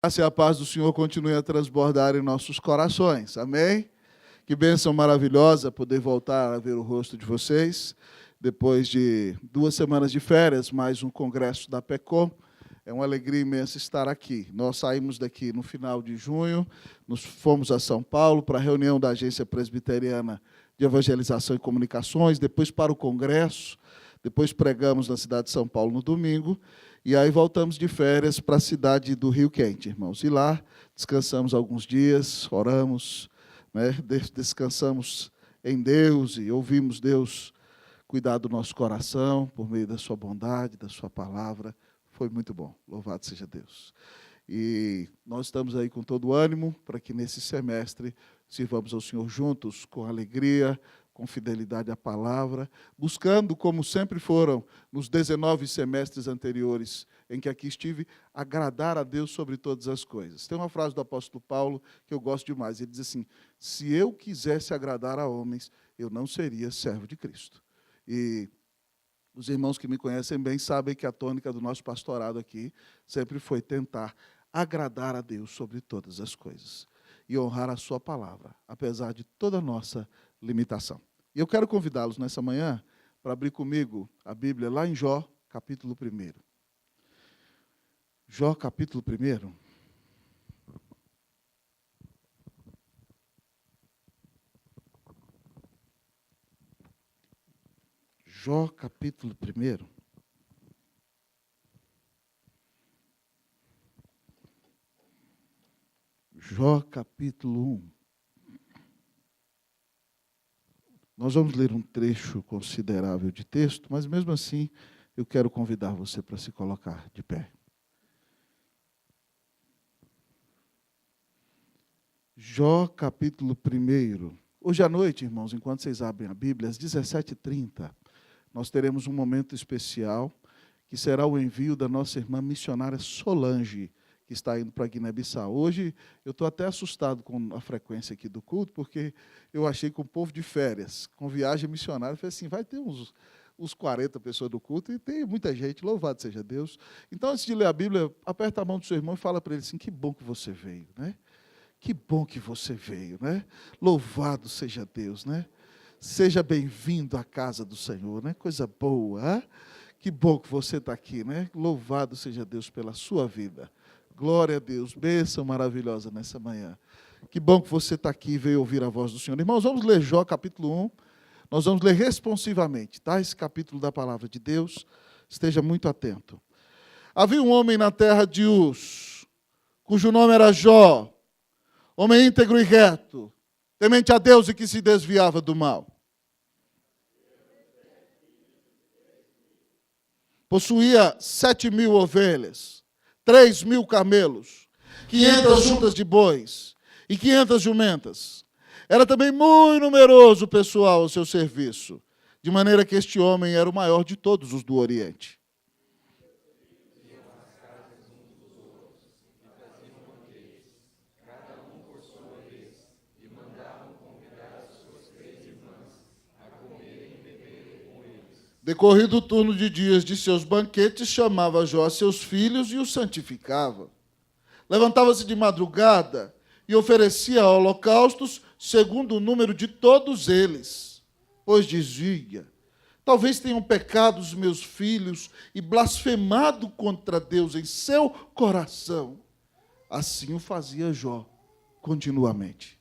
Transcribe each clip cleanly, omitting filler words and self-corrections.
Graça e a paz do Senhor continue a transbordar em nossos corações. Amém? Que bênção maravilhosa poder voltar a ver o rosto de vocês. Depois de 2 semanas de férias, mais um congresso da PECOM. É uma alegria imensa estar aqui. Nós saímos daqui no final de junho, fomos a São Paulo para a reunião da Agência Presbiteriana de Evangelização e Comunicações, depois para o congresso, depois pregamos na cidade de São Paulo no domingo, e aí voltamos de férias para a cidade do Rio Quente, irmãos. E lá descansamos alguns dias, oramos, né? Descansamos em Deus e ouvimos Deus cuidar do nosso coração por meio da sua bondade, da sua palavra. Foi muito bom, louvado seja Deus. E nós estamos aí com todo o ânimo para que nesse semestre sirvamos ao Senhor juntos, com alegria, com fidelidade à palavra, buscando, como sempre foram nos 19 semestres anteriores em que aqui estive, agradar a Deus sobre todas as coisas. Tem uma frase do apóstolo Paulo que eu gosto demais. Ele diz assim: se eu quisesse agradar a homens, eu não seria servo de Cristo. E os irmãos que me conhecem bem sabem que a tônica do nosso pastorado aqui sempre foi tentar agradar a Deus sobre todas as coisas e honrar a sua palavra, apesar de toda a nossa limitação. E eu quero convidá-los nessa manhã para abrir comigo a Bíblia lá em Jó, capítulo 1. Jó, capítulo 1. Jó, capítulo 1. Jó, capítulo 1. Nós vamos ler um trecho considerável de texto, mas mesmo assim eu quero convidar você para se colocar de pé. Jó, capítulo 1. Hoje à noite, irmãos, enquanto vocês abrem a Bíblia, às 17h30, nós teremos um momento especial, que será o envio da nossa irmã missionária Solange, que está indo para Guiné-Bissau. Hoje eu estou até assustado com a frequência aqui do culto, porque eu achei que o povo de férias, com viagem missionária, eu falei assim, vai ter uns 40 pessoas do culto, e tem muita gente, louvado seja Deus. Então, antes de ler a Bíblia, aperta a mão do seu irmão e fala para ele assim, que bom que você veio, né? Que bom que você veio, né? Louvado seja Deus, né? Seja bem-vindo à casa do Senhor, né? Coisa boa, hein? Que bom que você está aqui, né? Louvado seja Deus pela sua vida. Glória a Deus, bênção maravilhosa nessa manhã. Que bom que você está aqui e veio ouvir a voz do Senhor. Irmãos, vamos ler Jó, capítulo 1. Nós vamos ler responsivamente, tá? Esse capítulo da palavra de Deus. Esteja muito atento. Havia um homem na terra de Uz, cujo nome era Jó, homem íntegro e reto, temente a Deus e que se desviava do mal. Possuía 7.000 ovelhas, 3.000 camelos, 500 juntas de bois e 500 jumentas. Era também muito numeroso o pessoal ao seu serviço, de maneira que este homem era o maior de todos os do Oriente. Decorrido o turno de dias de seus banquetes, chamava Jó seus filhos e os santificava. Levantava-se de madrugada e oferecia holocaustos segundo o número de todos eles. Pois dizia, talvez tenham pecado os meus filhos e blasfemado contra Deus em seu coração. Assim o fazia Jó continuamente.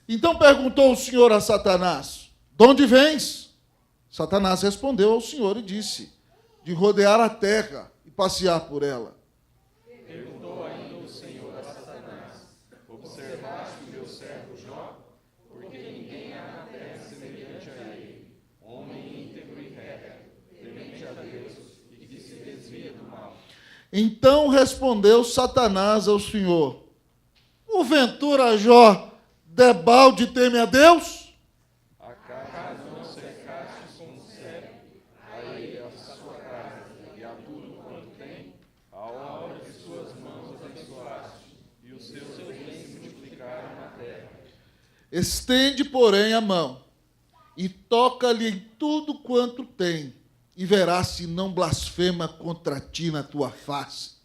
Então perguntou o Senhor a Satanás, de onde vens? Satanás respondeu ao Senhor e disse, de rodear a terra e passear por ela. Perguntou ainda o Senhor a Satanás, observaste o meu servo Jó? Porque ninguém há na terra semelhante a ele, homem íntegro e reto, temente a Deus e que se desvia do mal. Então respondeu Satanás ao Senhor, porventura Jó debalde teme a Deus? Acaso não cercastes com um cetro a ele a sua casa e a tudo quanto tem? A obra de suas mãos abençoaste, e os seus bens se multiplicaram na terra. Estende, porém, a mão, e toca-lhe em tudo quanto tem, e verás se não blasfema contra ti na tua face.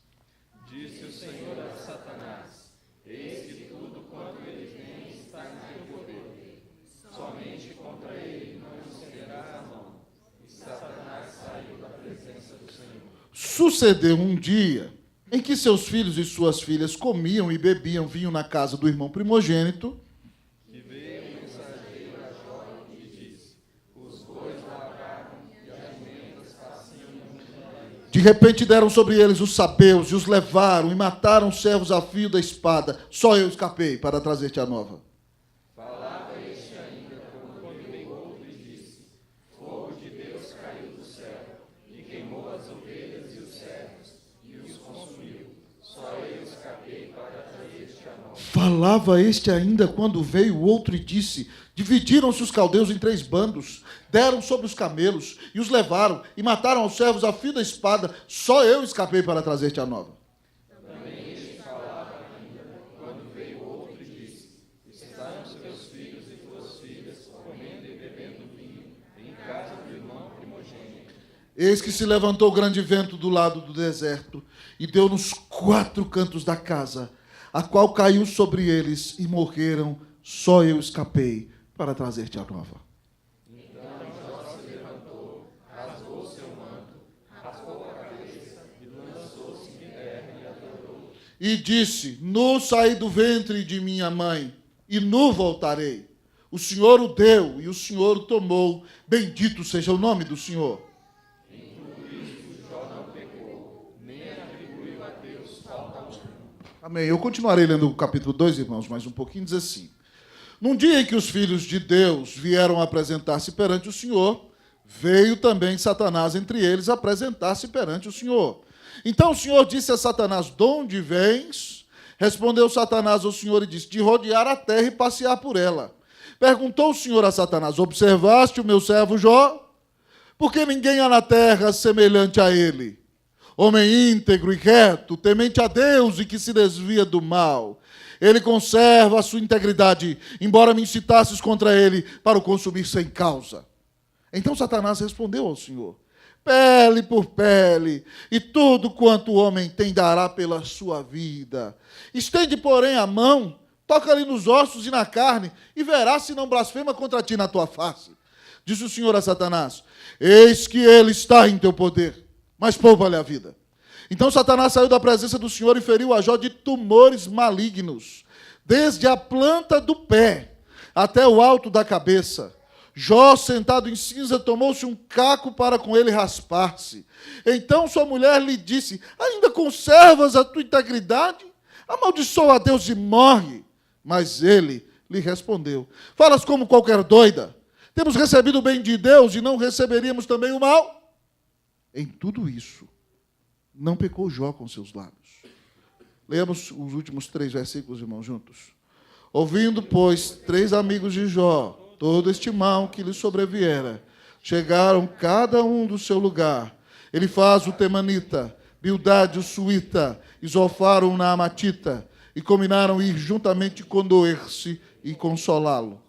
Disse o Senhor a Satanás: eis que tudo quanto ele tem está em teu poder, somente contra ele não estenderás a mão. E Satanás saiu da presença do Senhor. Sucedeu um dia em que seus filhos e suas filhas comiam e bebiam vinho na casa do irmão primogênito. Que veio o mensageiro a Jó e disse: os bois lavraram e as jumentas pasciam junto a eles. De repente deram sobre eles os sabeus e os levaram e mataram os servos a fio da espada. Só eu escapei para trazer-te a nova. Falava este ainda quando veio outro e disse: fogo de Deus caiu do céu e queimou as ovelhas e os servos e os consumiu. Só eu escapei para trazer-te a nova. Falava este ainda quando veio o outro e disse: dividiram-se os caldeus em 3 bandos, deram sobre os camelos e os levaram e mataram os servos a fio da espada. Só eu escapei para trazer-te a nova. Também este falava ainda quando veio outro e disse: estavam seus filhos e tuas filhas comendo e bebendo vinho em casa do irmão primogênito. Eis que se levantou grande vento do lado do deserto e deu nos 4 cantos da casa, a qual caiu sobre eles e morreram. Só eu escapei para trazer-te a nova. Então Jó se levantou, rasgou seu manto, raspou a cabeça e lançou-se em terra e adorou. E disse: nu saí do ventre de minha mãe, e nu voltarei. O Senhor o deu e o Senhor o tomou. Bendito seja o nome do Senhor. Em tudo isso Jó não pecou, nem atribuiu a Deus falta alguma. Amém. Eu continuarei lendo o capítulo 2, irmãos, mais um pouquinho, diz assim. Num dia em que os filhos de Deus vieram apresentar-se perante o Senhor, veio também Satanás entre eles apresentar-se perante o Senhor. Então o Senhor disse a Satanás: de onde vens? Respondeu Satanás ao Senhor e disse: de rodear a terra e passear por ela. Perguntou o Senhor a Satanás: observaste o meu servo Jó? Porque ninguém há na terra semelhante a ele. Homem íntegro e reto, temente a Deus e que se desvia do mal. Ele conserva a sua integridade, embora me incitasses contra ele para o consumir sem causa. Então Satanás respondeu ao Senhor: pele por pele, e tudo quanto o homem tem dará pela sua vida. Estende, porém, a mão, toca-lhe nos ossos e na carne, e verás se não blasfema contra ti na tua face. Disse o Senhor a Satanás: eis que ele está em teu poder, mas poupa-lhe a vida. Então Satanás saiu da presença do Senhor e feriu a Jó de tumores malignos, desde a planta do pé até o alto da cabeça. Jó, sentado em cinza, tomou-se um caco para com ele raspar-se. Então sua mulher lhe disse: ainda conservas a tua integridade? Amaldiçoa a Deus e morre. Mas ele lhe respondeu: falas como qualquer doida. Temos recebido o bem de Deus e não receberíamos também o mal? Em tudo isso, não pecou Jó com seus lábios. Leamos os últimos 3 versículos, irmãos, juntos. Ouvindo, pois, 3 amigos de Jó todo este mal que lhe sobreviera, chegaram cada um do seu lugar. Elifaz o temanita, Bildade o suíta, Isofar o naamatita, e combinaram ir juntamente condoer-se e consolá-lo.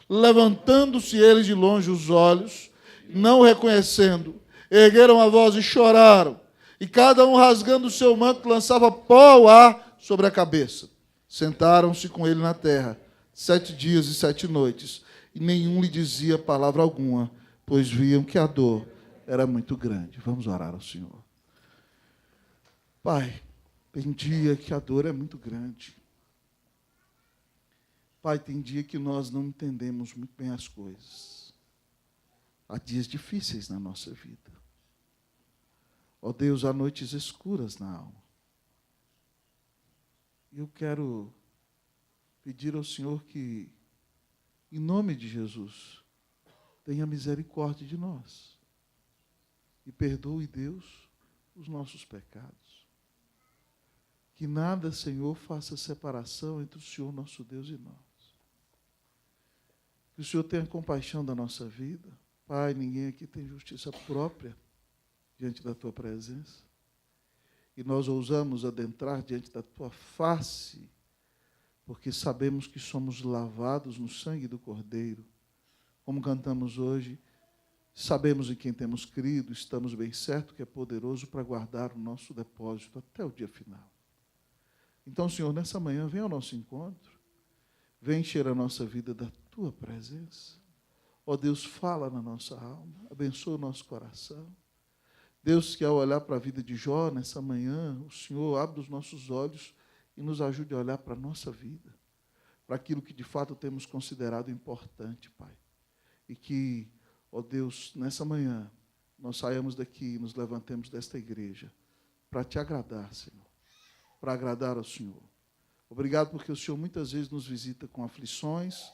Levantando-se eles de longe os olhos, não o reconhecendo, ergueram a voz e choraram. E cada um, rasgando o seu manto, lançava pó ao ar sobre a cabeça. Sentaram-se com ele na terra 7 dias e 7 noites, e nenhum lhe dizia palavra alguma, pois viam que a dor era muito grande. Vamos orar ao Senhor. Pai, tem dia que a dor é muito grande. Pai, tem dia que nós não entendemos muito bem as coisas. Há dias difíceis na nossa vida. Ó Deus, há noites escuras na alma. Eu quero pedir ao Senhor que, em nome de Jesus, tenha misericórdia de nós. E perdoe, Deus, os nossos pecados. Que nada, Senhor, faça separação entre o Senhor, nosso Deus, e nós. Que o Senhor tenha compaixão da nossa vida. Pai, ninguém aqui tem justiça própria diante da Tua presença. E nós ousamos adentrar diante da Tua face, porque sabemos que somos lavados no sangue do Cordeiro, como cantamos hoje, sabemos em quem temos crido, estamos bem certos que é poderoso para guardar o nosso depósito até o dia final. Então, Senhor, nessa manhã, vem ao nosso encontro, vem encher a nossa vida da Tua presença. Ó Deus, fala na nossa alma, abençoa o nosso coração. Deus, que ao olhar para a vida de Jó nessa manhã, o Senhor abre os nossos olhos e nos ajude a olhar para a nossa vida, para aquilo que de fato temos considerado importante, Pai. E que, ó Deus, nessa manhã, nós saiamos daqui e nos levantemos desta igreja para Te agradar, Senhor, para agradar ao Senhor. Obrigado porque o Senhor muitas vezes nos visita com aflições,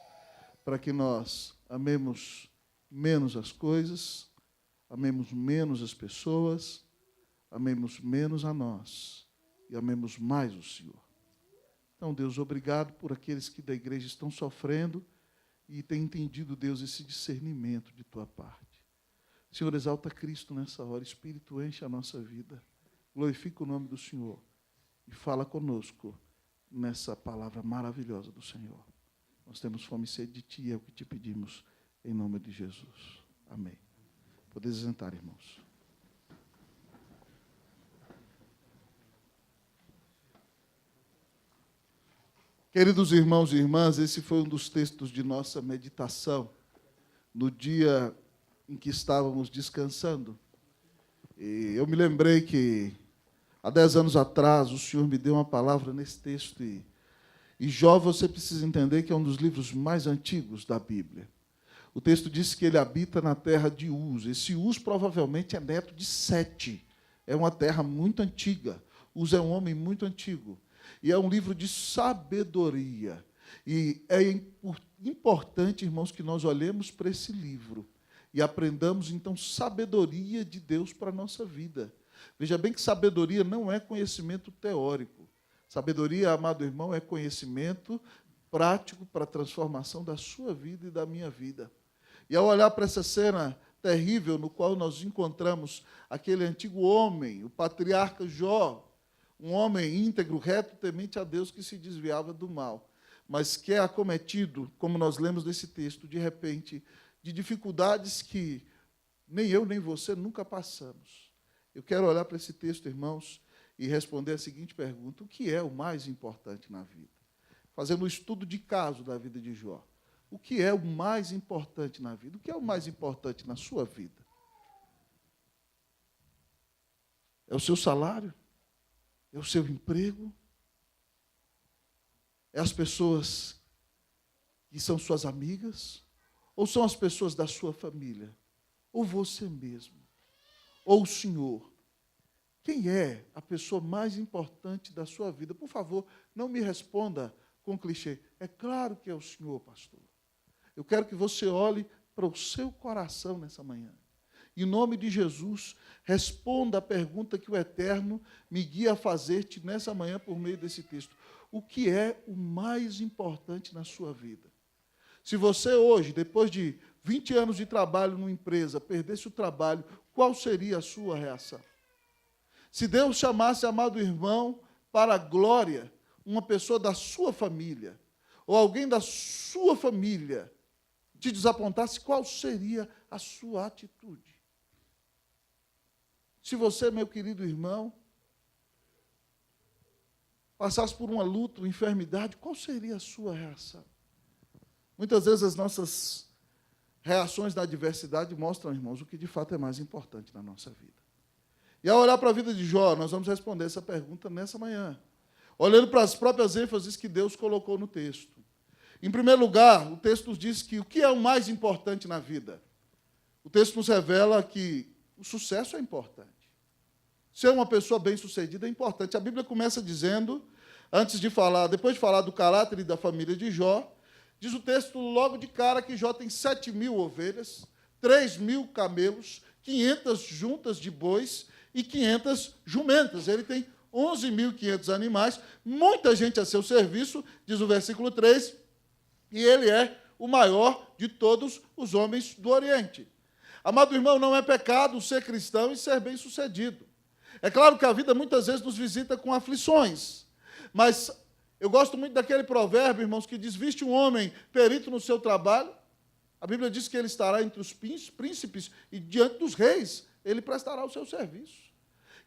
para que nós amemos menos as coisas, amemos menos as pessoas, amemos menos a nós e amemos mais o Senhor. Então, Deus, obrigado por aqueles que da igreja estão sofrendo e têm entendido, Deus, esse discernimento de Tua parte. Senhor, exalta Cristo nessa hora, Espírito, enche a nossa vida, glorifica o nome do Senhor e fala conosco nessa palavra maravilhosa do Senhor. Nós temos fome e sede de Ti, é o que Te pedimos, em nome de Jesus. Amém. Podeis sentar, irmãos. Queridos irmãos e irmãs, esse foi um dos textos de nossa meditação no dia em que estávamos descansando. E eu me lembrei que há 10 anos atrás o Senhor me deu uma palavra nesse texto. E Jó, você precisa entender que é um dos livros mais antigos da Bíblia. O texto diz que ele habita na terra de Uz. Esse Uz provavelmente é neto de Sete. É uma terra muito antiga. Uz é um homem muito antigo. E é um livro de sabedoria. E é importante, irmãos, que nós olhemos para esse livro e aprendamos, então, sabedoria de Deus para a nossa vida. Veja bem que sabedoria não é conhecimento teórico. Sabedoria, amado irmão, é conhecimento prático para a transformação da sua vida e da minha vida. E ao olhar para essa cena terrível no qual nós encontramos aquele antigo homem, o patriarca Jó, um homem íntegro, reto, temente a Deus, que se desviava do mal, mas que é acometido, como nós lemos nesse texto, de repente, de dificuldades que nem eu nem você nunca passamos. Eu quero olhar para esse texto, irmãos, e responder a seguinte pergunta: o que é o mais importante na vida? Fazendo um estudo de caso da vida de Jó. O que é o mais importante na vida? O que é o mais importante na sua vida? É o seu salário? É o seu emprego? É as pessoas que são suas amigas? Ou são as pessoas da sua família? Ou você mesmo? Ou o Senhor? Quem é a pessoa mais importante da sua vida? Por favor, não me responda com clichê. É claro que é o Senhor, pastor. Eu quero que você olhe para o seu coração nessa manhã. Em nome de Jesus, responda a pergunta que o Eterno me guia a fazer-te nessa manhã por meio desse texto. O que é o mais importante na sua vida? Se você hoje, depois de 20 anos de trabalho numa empresa, perdesse o trabalho, qual seria a sua reação? Se Deus chamasse, amado irmão, para a glória, uma pessoa da sua família, ou alguém da sua família, te desapontasse, qual seria a sua atitude? Se você, meu querido irmão, passasse por uma luta, uma enfermidade, qual seria a sua reação? Muitas vezes as nossas reações na adversidade mostram, irmãos, o que de fato é mais importante na nossa vida. E ao olhar para a vida de Jó, nós vamos responder essa pergunta nessa manhã, olhando para as próprias ênfases que Deus colocou no texto. Em primeiro lugar, o texto nos diz que o que é o mais importante na vida? O texto nos revela que o sucesso é importante. Ser uma pessoa bem-sucedida é importante. A Bíblia começa dizendo, depois de falar do caráter e da família de Jó, diz o texto logo de cara que Jó tem 7.000 ovelhas, 3.000 camelos, 500 juntas de bois e 500 jumentas. Ele tem 11.500 animais, muita gente a seu serviço, diz o versículo 3, e ele é o maior de todos os homens do Oriente. Amado irmão, não é pecado ser cristão e ser bem-sucedido. É claro que a vida muitas vezes nos visita com aflições, mas eu gosto muito daquele provérbio, irmãos, que diz: viste um homem perito no seu trabalho, A Bíblia diz que ele estará entre os príncipes e diante dos reis, ele prestará o seu serviço.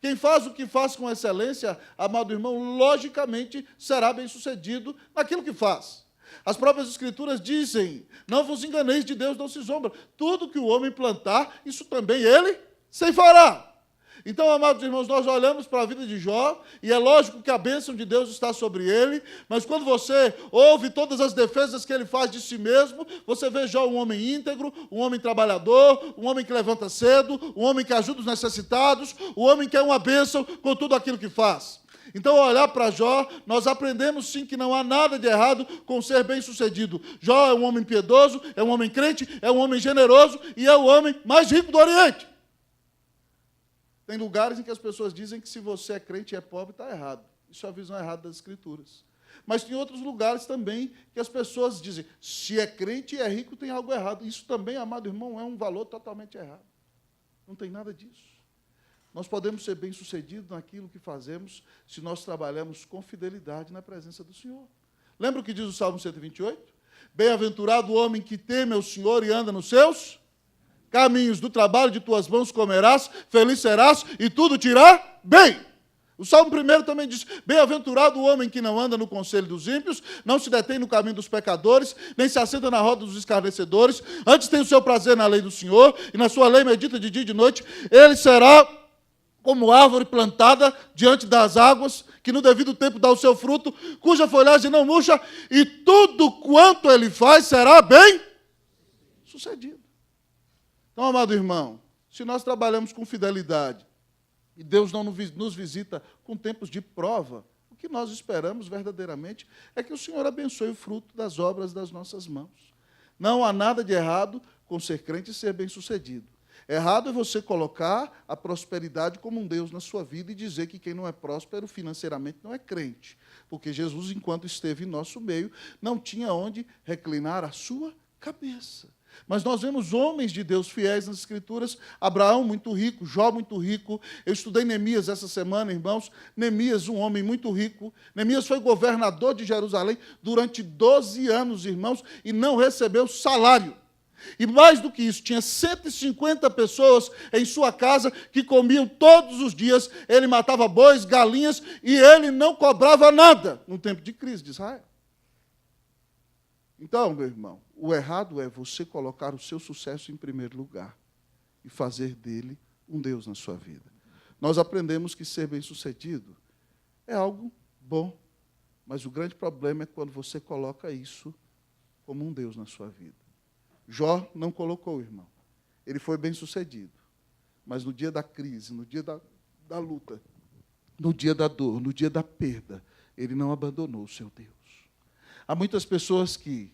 Quem faz o que faz com excelência, amado irmão, logicamente será bem-sucedido naquilo que faz. As próprias Escrituras dizem, não vos enganeis, de Deus não se zombra. Tudo que o homem plantar, isso também ele ceifará. Então, amados irmãos, nós olhamos para a vida de Jó, e é lógico que a bênção de Deus está sobre ele, mas quando você ouve todas as defesas que ele faz de si mesmo, você vê Jó um homem íntegro, um homem trabalhador, um homem que levanta cedo, um homem que ajuda os necessitados, um homem que é uma bênção com tudo aquilo que faz. Então, ao olhar para Jó, nós aprendemos sim que não há nada de errado com ser bem-sucedido. Jó é um homem piedoso, é um homem crente, é um homem generoso e é o homem mais rico do Oriente. Tem lugares em que as pessoas dizem que se você é crente e é pobre, está errado. Isso é a visão errada das Escrituras. Mas tem outros lugares também que as pessoas dizem, se é crente e é rico, tem algo errado. Isso também, amado irmão, é um valor totalmente errado. Não tem nada disso. Nós podemos ser bem-sucedidos naquilo que fazemos se nós trabalhamos com fidelidade na presença do Senhor. Lembra o que diz o Salmo 128? Bem-aventurado o homem que teme ao Senhor e anda nos seus caminhos, do trabalho de tuas mãos comerás, feliz serás e tudo te irá bem. O Salmo 1 também diz, bem-aventurado o homem que não anda no conselho dos ímpios, não se detém no caminho dos pecadores, nem se assenta na roda dos escarnecedores, antes tem o seu prazer na lei do Senhor, e na sua lei medita de dia e de noite, ele será como árvore plantada diante das águas, que no devido tempo dá o seu fruto, cuja folhagem não murcha, e tudo quanto ele faz será bem sucedido. Então, amado irmão, se nós trabalhamos com fidelidade e Deus não nos visita com tempos de prova, o que nós esperamos verdadeiramente é que o Senhor abençoe o fruto das obras das nossas mãos. Não há nada de errado com ser crente e ser bem-sucedido. Errado é você colocar a prosperidade como um Deus na sua vida e dizer que quem não é próspero financeiramente não é crente. Porque Jesus, enquanto esteve em nosso meio, não tinha onde reclinar a sua cabeça. Mas nós vemos homens de Deus fiéis nas Escrituras, Abraão muito rico, Jó muito rico. Eu estudei Neemias essa semana, irmãos. Neemias, um homem muito rico. Neemias foi governador de Jerusalém durante 12 anos, irmãos, e não recebeu salário. E mais do que isso, tinha 150 pessoas em sua casa que comiam todos os dias. Ele matava bois, galinhas, e ele não cobrava nada no tempo de crise de Israel. Então, meu irmão, o errado é você colocar o seu sucesso em primeiro lugar e fazer dele um Deus na sua vida. Nós aprendemos que ser bem-sucedido é algo bom, mas o grande problema é quando você coloca isso como um Deus na sua vida. Jó não colocou, irmão. Ele foi bem-sucedido, mas no dia da crise, no dia da luta, no dia da dor, no dia da perda, ele não abandonou o seu Deus. Há muitas pessoas que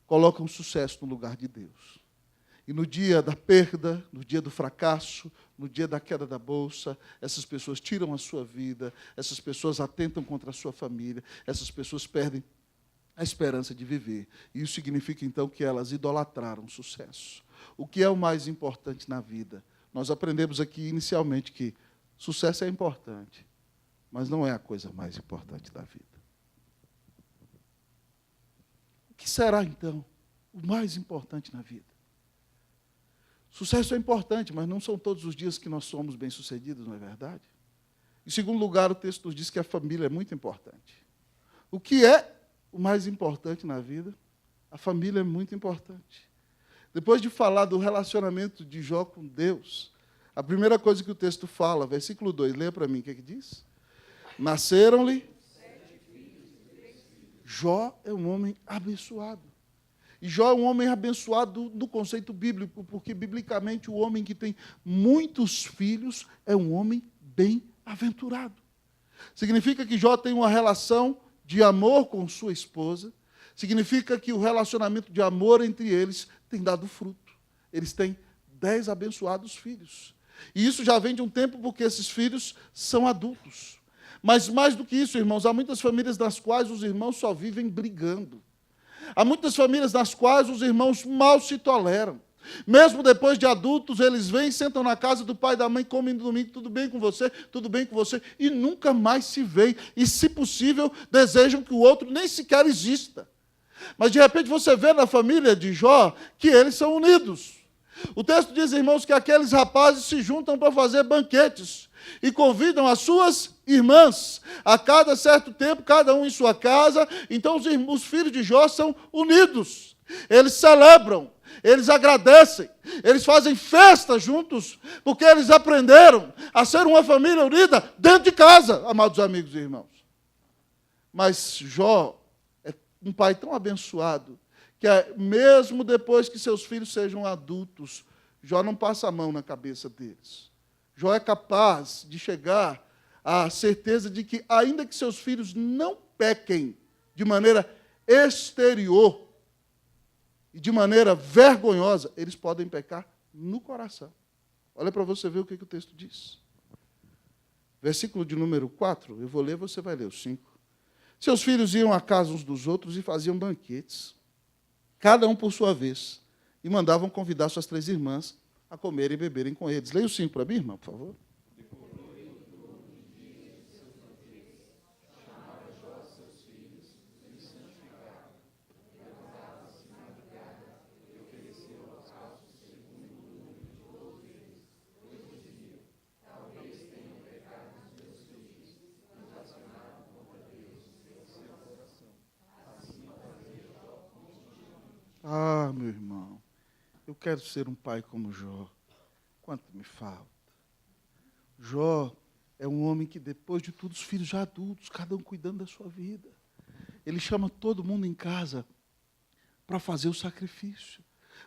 colocam sucesso no lugar de Deus. E no dia da perda, no dia do fracasso, no dia da queda da bolsa, essas pessoas tiram a sua vida, essas pessoas atentam contra a sua família, essas pessoas perdem a esperança de viver. E isso significa, então, que elas idolatraram o sucesso. O que é o mais importante na vida? Nós aprendemos aqui, inicialmente, que sucesso é importante, mas não é a coisa mais importante da vida. O que será, então, o mais importante na vida? Sucesso é importante, mas não são todos os dias que nós somos bem-sucedidos, não é verdade? Em segundo lugar, o texto nos diz que a família é muito importante. O que é o mais importante na vida? A família é muito importante. Depois de falar do relacionamento de Jó com Deus, a primeira coisa que o texto fala, versículo 2, leia para mim, o que é que diz? Nasceram-lhe. Jó é um homem abençoado. E Jó é um homem abençoado do conceito bíblico, porque, biblicamente, o homem que tem muitos filhos é um homem bem-aventurado. Significa que Jó tem uma relação de amor com sua esposa, significa que o relacionamento de amor entre eles tem dado fruto. Eles têm 10 abençoados filhos. E isso já vem de um tempo, porque esses filhos são adultos. Mas mais do que isso, irmãos, há muitas famílias nas quais os irmãos só vivem brigando. Há muitas famílias nas quais os irmãos mal se toleram. Mesmo depois de adultos, eles vêm, sentam na casa do pai e da mãe, comem no domingo, tudo bem com você, e nunca mais se veem. E, se possível, desejam que o outro nem sequer exista. Mas, de repente, você vê na família de Jó que eles são unidos. O texto diz, irmãos, que aqueles rapazes se juntam para fazer banquetes e convidam as suas irmãs. A cada certo tempo, cada um em sua casa. Então, os filhos de Jó são unidos. Eles celebram, eles agradecem, eles fazem festa juntos, porque eles aprenderam a ser uma família unida dentro de casa, amados amigos e irmãos. Mas Jó é um pai tão abençoado, que mesmo depois que seus filhos sejam adultos, Jó não passa a mão na cabeça deles. Jó é capaz de chegar à certeza de que, ainda que seus filhos não pequem de maneira exterior e de maneira vergonhosa, eles podem pecar no coração. Olha para você ver o que o texto diz. Versículo de número 4, eu vou ler, você vai ler o 5. Seus filhos iam à casa uns dos outros e faziam banquetes, cada um por sua vez, e mandavam convidar suas 3 irmãs a comerem e beberem com eles. Leia o 5 para mim, irmão, por favor. Ah, meu irmão, eu quero ser um pai como Jó. Quanto me falta. Jó é um homem que, depois de tudo, os filhos já adultos, cada um cuidando da sua vida. Ele chama todo mundo em casa para fazer o sacrifício.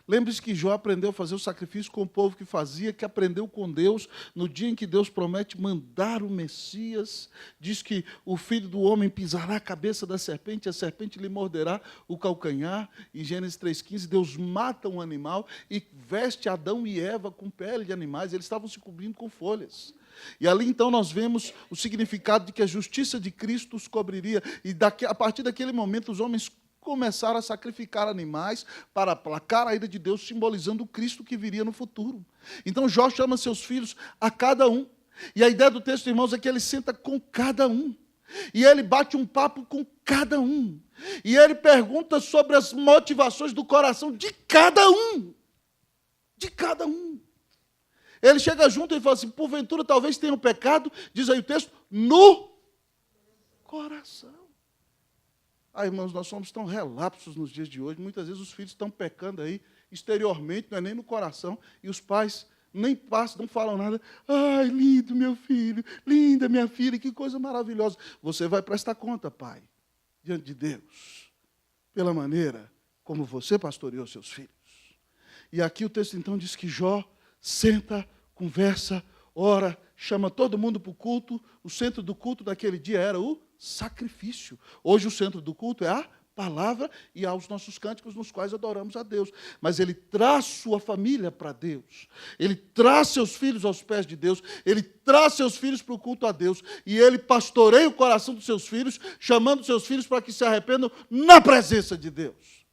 Lembre-se que Jó aprendeu a fazer o sacrifício com o povo que fazia, que aprendeu com Deus no dia em que Deus promete mandar o Messias. Diz que o filho do homem pisará a cabeça da serpente, a serpente lhe morderá o calcanhar. Em Gênesis 3,15, Deus mata um animal e veste Adão e Eva com pele de animais. Eles estavam se cobrindo com folhas. E ali, então, nós vemos o significado de que a justiça de Cristo os cobriria. E a partir daquele momento, os homens começaram a sacrificar animais para aplacar a ira de Deus, simbolizando o Cristo que viria no futuro. Então, Jó chama seus filhos a cada um. E a ideia do texto, irmãos, é que ele senta com cada um. E ele bate um papo com cada um. E ele pergunta sobre as motivações do coração de cada um. De cada um. Ele chega junto e fala assim, porventura talvez tenham pecado, diz aí o texto, no coração. Ah, irmãos, nós somos tão relapsos nos dias de hoje. Muitas vezes os filhos estão pecando aí exteriormente, não é nem no coração. E os pais nem passam, não falam nada. Ai, lindo meu filho, linda minha filha, que coisa maravilhosa. Você vai prestar conta, pai, diante de Deus, pela maneira como você pastoreou seus filhos. E aqui o texto então diz que Jó senta, conversa, ora, chama todo mundo para o culto. O centro do culto daquele dia era o sacrifício. Hoje o centro do culto é a palavra e aos nossos cânticos nos quais adoramos a Deus. Mas ele traz sua família para Deus. Ele traz seus filhos aos pés de Deus. Ele traz seus filhos para o culto a Deus. E ele pastoreia o coração dos seus filhos, chamando seus filhos para que se arrependam na presença de Deus.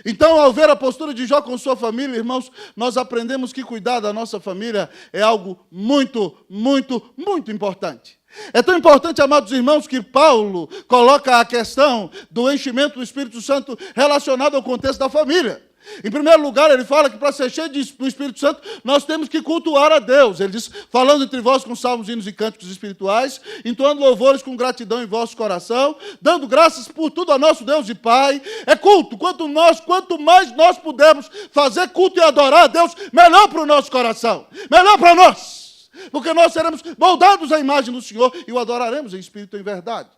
Então, ao ver a postura de Jó com sua família, irmãos, nós aprendemos que cuidar da nossa família é algo muito, muito, muito importante. É tão importante, amados irmãos, que Paulo coloca a questão do enchimento do Espírito Santo relacionado ao contexto da família. Em primeiro lugar, ele fala que para ser cheio do Espírito Santo, nós temos que cultuar a Deus. Ele diz, falando entre vós com salmos, hinos e cânticos espirituais, entoando louvores com gratidão em vosso coração, dando graças por tudo a nosso Deus e Pai. É culto. Quanto mais nós pudermos fazer culto e adorar a Deus, melhor para o nosso coração, melhor para nós. Porque nós seremos moldados à imagem do Senhor e o adoraremos em espírito e em verdade.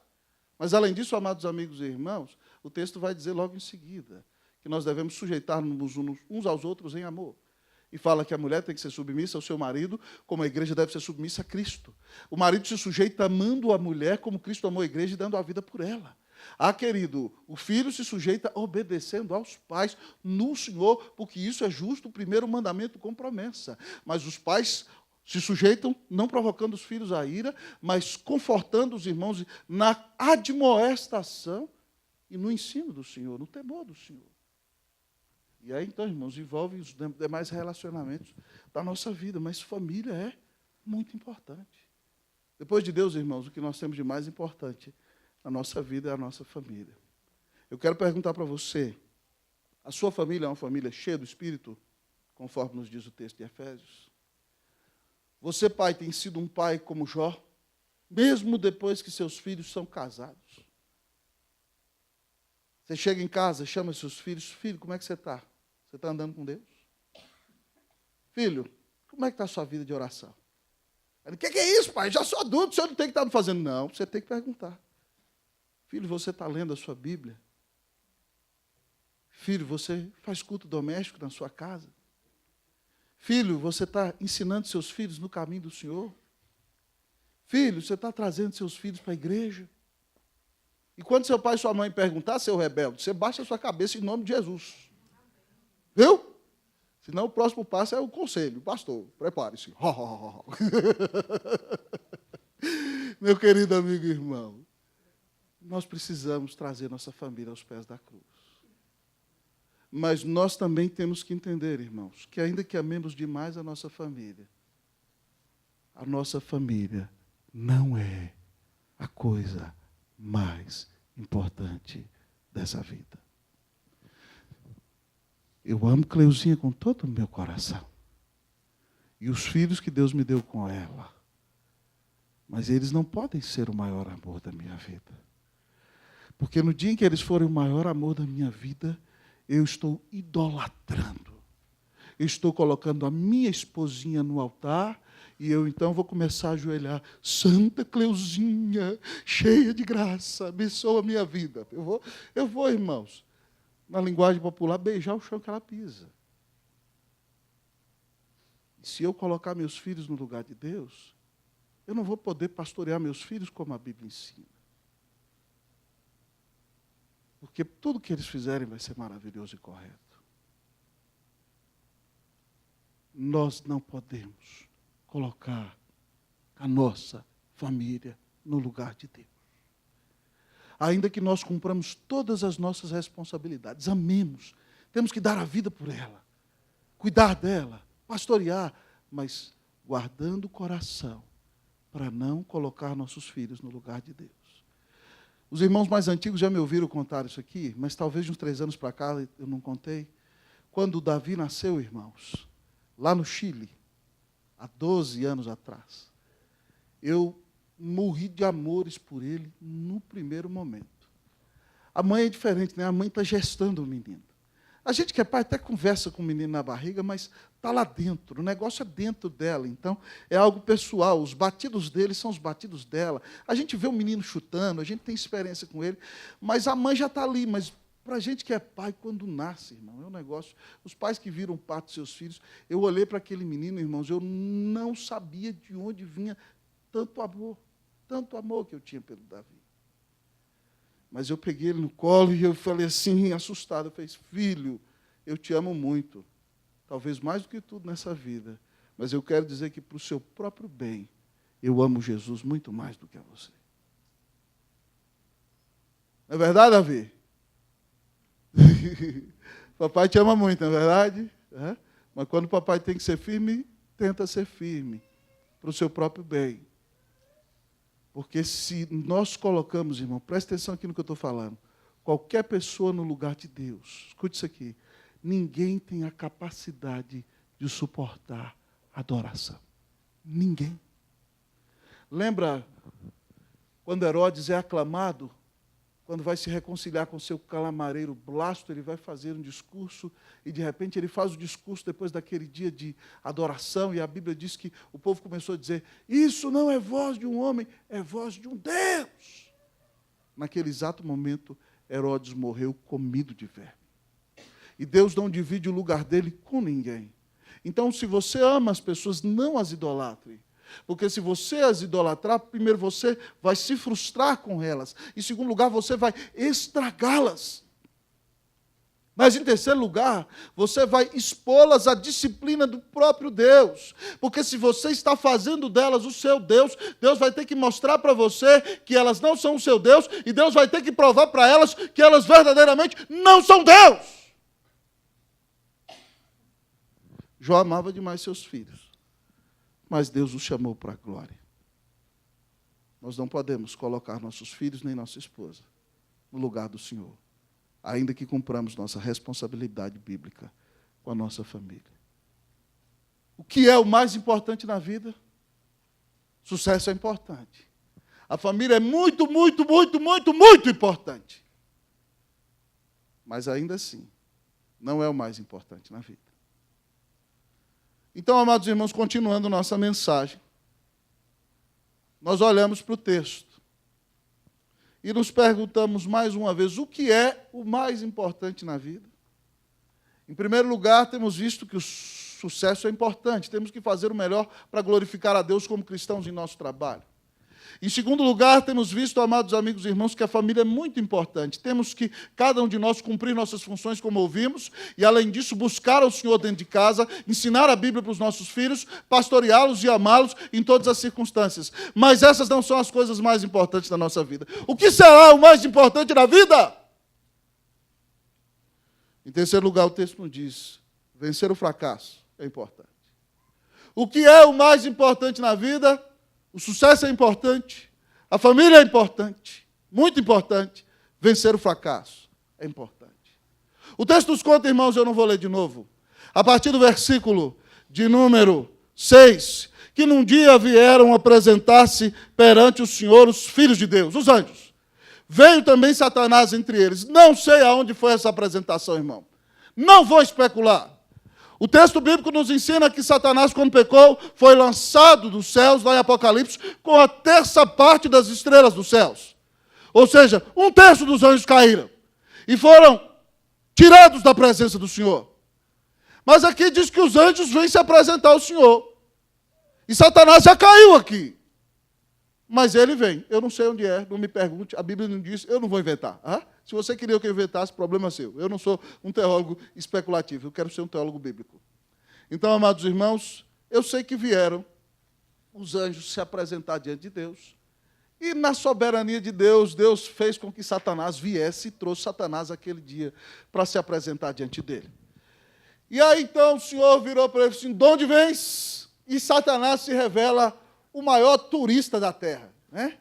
Mas, além disso, amados amigos e irmãos, o texto vai dizer logo em seguida que nós devemos sujeitar-nos uns aos outros em amor. E fala que a mulher tem que ser submissa ao seu marido, como a igreja deve ser submissa a Cristo. O marido se sujeita amando a mulher como Cristo amou a igreja e dando a vida por ela. Ah, querido, o filho se sujeita obedecendo aos pais no Senhor, porque isso é justo, o primeiro mandamento com promessa. Mas os pais se sujeitam, não provocando os filhos à ira, mas confortando os irmãos na admoestação e no ensino do Senhor, no temor do Senhor. E aí, então, irmãos, envolve os demais relacionamentos da nossa vida, mas família é muito importante. Depois de Deus, irmãos, o que nós temos de mais importante na nossa vida é a nossa família. Eu quero perguntar para você, a sua família é uma família cheia do Espírito, conforme nos diz o texto de Efésios? Você, pai, tem sido um pai como Jó, mesmo depois que seus filhos são casados? Você chega em casa, chama seus filhos, filho, como é que você está? Você está andando com Deus? Filho, como é que está a sua vida de oração? Ele, o que é isso, pai? Já sou adulto, o senhor não tem que estar me fazendo. Não, você tem que perguntar. Filho, você está lendo a sua Bíblia? Filho, você faz culto doméstico na sua casa? Filho, você está ensinando seus filhos no caminho do Senhor? Filho, você está trazendo seus filhos para a igreja? E quando seu pai e sua mãe perguntar, seu rebelde, você baixa a sua cabeça em nome de Jesus. Viu? Senão o próximo passo é o conselho. Pastor, prepare-se. Meu querido amigo e irmão, nós precisamos trazer nossa família aos pés da cruz. Mas nós também temos que entender, irmãos, que ainda que amemos demais a nossa família não é a coisa mais importante dessa vida. Eu amo Cleuzinha com todo o meu coração. E os filhos que Deus me deu com ela. Mas eles não podem ser o maior amor da minha vida. Porque no dia em que eles forem o maior amor da minha vida, eu estou idolatrando. Eu estou colocando a minha esposinha no altar e eu então vou começar a ajoelhar. Santa Cleuzinha, cheia de graça, abençoa a minha vida. Eu vou, irmãos, na linguagem popular, beijar o chão que ela pisa. E se eu colocar meus filhos no lugar de Deus, eu não vou poder pastorear meus filhos como a Bíblia ensina. Porque tudo que eles fizerem vai ser maravilhoso e correto. Nós não podemos colocar a nossa família no lugar de Deus. Ainda que nós cumpramos todas as nossas responsabilidades, amemos, temos que dar a vida por ela, cuidar dela, pastorear, mas guardando o coração para não colocar nossos filhos no lugar de Deus. Os irmãos mais antigos já me ouviram contar isso aqui, mas talvez de uns 3 anos para cá eu não contei. Quando Davi nasceu, irmãos, lá no Chile, há 12 anos atrás, eu morri de amores por ele no primeiro momento. A mãe é diferente, né? A mãe está gestando o menino. A gente que é pai até conversa com o menino na barriga, mas está lá dentro, o negócio é dentro dela, então é algo pessoal, os batidos dele são os batidos dela. A gente vê o menino chutando, a gente tem experiência com ele, mas a mãe já está ali, mas para a gente que é pai, quando nasce, irmão, é um negócio, os pais que viram parto dos seus filhos, eu olhei para aquele menino, irmãos, eu não sabia de onde vinha tanto amor que eu tinha pelo Davi. Mas eu peguei ele no colo e eu falei assim, assustado, eu falei, filho, eu te amo muito, talvez mais do que tudo nessa vida, mas eu quero dizer que para o seu próprio bem, eu amo Jesus muito mais do que a você. Não é verdade, Davi? Papai te ama muito, não é verdade? É? Mas quando o papai tem que ser firme, tenta ser firme, para o seu próprio bem. Porque se nós colocamos, irmão, presta atenção aqui no que eu estou falando, qualquer pessoa no lugar de Deus, escute isso aqui, ninguém tem a capacidade de suportar a adoração. Ninguém. Lembra quando Herodes é aclamado, quando vai se reconciliar com seu calamareiro Blasto, ele vai fazer um discurso, e de repente ele faz o discurso depois daquele dia de adoração, e a Bíblia diz que o povo começou a dizer, isso não é voz de um homem, é voz de um Deus. Naquele exato momento, Herodes morreu comido de verme. E Deus não divide o lugar dele com ninguém. Então, se você ama as pessoas, não as idolatre. Porque se você as idolatrar, primeiro você vai se frustrar com elas. Em segundo lugar, você vai estragá-las. Mas em terceiro lugar, você vai expô-las à disciplina do próprio Deus. Porque se você está fazendo delas o seu Deus, Deus vai ter que mostrar para você que elas não são o seu Deus, e Deus vai ter que provar para elas que elas verdadeiramente não são Deus. Jó amava demais seus filhos. Mas Deus os chamou para a glória. Nós não podemos colocar nossos filhos nem nossa esposa no lugar do Senhor. ainda que cumpramos nossa responsabilidade bíblica com a nossa família. O que é o mais importante na vida? Sucesso é importante. A família é muito, muito, muito, muito, muito importante. Mas ainda assim, não é o mais importante na vida. Então, amados irmãos, continuando nossa mensagem, nós olhamos para o texto e nos perguntamos mais uma vez, o que é o mais importante na vida? Em primeiro lugar, temos visto que o sucesso é importante, temos que fazer o melhor para glorificar a Deus como cristãos em nosso trabalho. Em segundo lugar, temos visto, amados amigos e irmãos, que a família é muito importante. Temos que, cada um de nós, cumprir nossas funções como ouvimos, e, além disso, buscar ao Senhor dentro de casa, ensinar a Bíblia para os nossos filhos, pastoreá-los e amá-los em todas as circunstâncias. Mas essas não são as coisas mais importantes da nossa vida. O que será o mais importante na vida? Em terceiro lugar, o texto nos diz, vencer o fracasso é importante. O que é o mais importante na vida? O sucesso é importante, a família é importante, muito importante, vencer o fracasso é importante. O texto nos conta, irmãos, eu não vou ler de novo, a partir do versículo de número 6, que num dia vieram apresentar-se perante o Senhor os filhos de Deus, os anjos. Veio também Satanás entre eles. Não sei aonde foi essa apresentação, irmão. Não vou especular. O texto bíblico nos ensina que Satanás, quando pecou, foi lançado dos céus, lá em Apocalipse, com a terça parte das estrelas dos céus. Ou seja, 1/3 dos anjos caíram. E foram tirados da presença do Senhor. Mas aqui diz que os anjos vêm se apresentar ao Senhor. E Satanás já caiu aqui. Mas ele vem. Eu não sei onde é, não me pergunte. A Bíblia não diz, eu não vou inventar. Se você queria que eu inventasse, problema seu. Eu não sou um teólogo especulativo, eu quero ser um teólogo bíblico. Então, amados irmãos, eu sei que vieram os anjos se apresentar diante de Deus. E na soberania de Deus, Deus fez com que Satanás viesse e trouxe Satanás aquele dia para se apresentar diante dele. E aí, então, o Senhor virou para ele e disse, de onde vens? E Satanás se revela o maior turista da terra, né?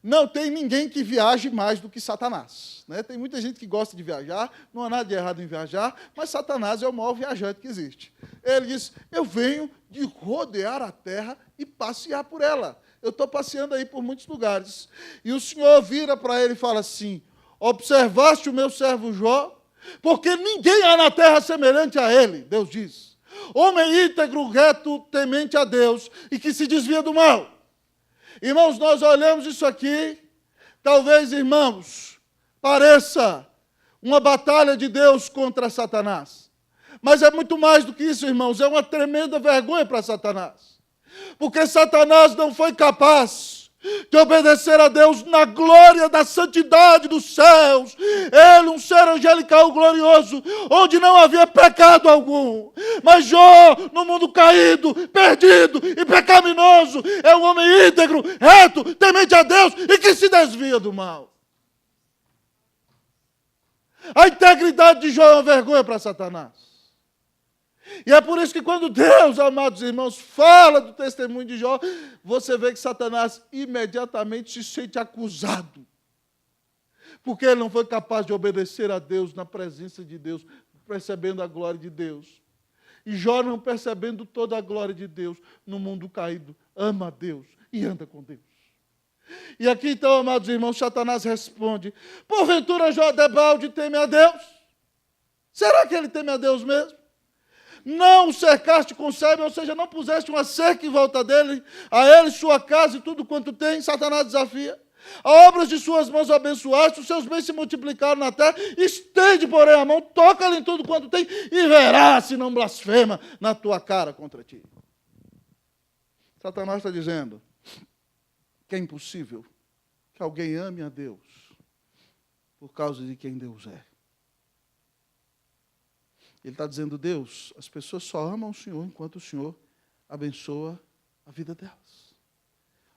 Não tem ninguém que viaje mais do que Satanás, né? Tem muita gente que gosta de viajar, não há nada de errado em viajar, mas Satanás é o maior viajante que existe. Ele diz, eu venho de rodear a terra e passear por ela. Eu estou passeando aí por muitos lugares. E o Senhor vira para ele e fala assim, observaste o meu servo Jó? Porque ninguém há na terra semelhante a ele, Deus diz. Homem íntegro, reto, temente a Deus e que se desvia do mal. Irmãos, nós olhamos isso aqui, talvez, irmãos, pareça uma batalha de Deus contra Satanás. Mas é muito mais do que isso, irmãos, é uma tremenda vergonha para Satanás. Porque Satanás não foi capaz de obedecer a Deus na glória da santidade dos céus. Ele, um ser angelical glorioso, onde não havia pecado algum. Mas Jó, no mundo caído, perdido e pecaminoso, é um homem íntegro, reto, temente a Deus e que se desvia do mal. A integridade de Jó é uma vergonha para Satanás. E é por isso que quando Deus, amados irmãos, fala do testemunho de Jó, você vê que Satanás imediatamente se sente acusado. Porque ele não foi capaz de obedecer a Deus na presença de Deus, percebendo a glória de Deus. E Jó, não percebendo toda a glória de Deus no mundo caído, ama a Deus e anda com Deus. E aqui então, amados irmãos, Satanás responde, porventura Jó debalde teme a Deus? Será que ele teme a Deus mesmo? Não o cercaste com cerca, ou seja, não puseste uma cerca em volta dele, a ele, sua casa e tudo quanto tem, Satanás desafia. A obras de suas mãos abençoaste, os seus bens se multiplicaram na terra, estende, porém, a mão, toca-lhe em tudo quanto tem, e verás se não blasfema na tua cara contra ti. Satanás está dizendo que é impossível que alguém ame a Deus por causa de quem Deus é. Ele está dizendo, Deus, as pessoas só amam o Senhor enquanto o Senhor abençoa a vida delas.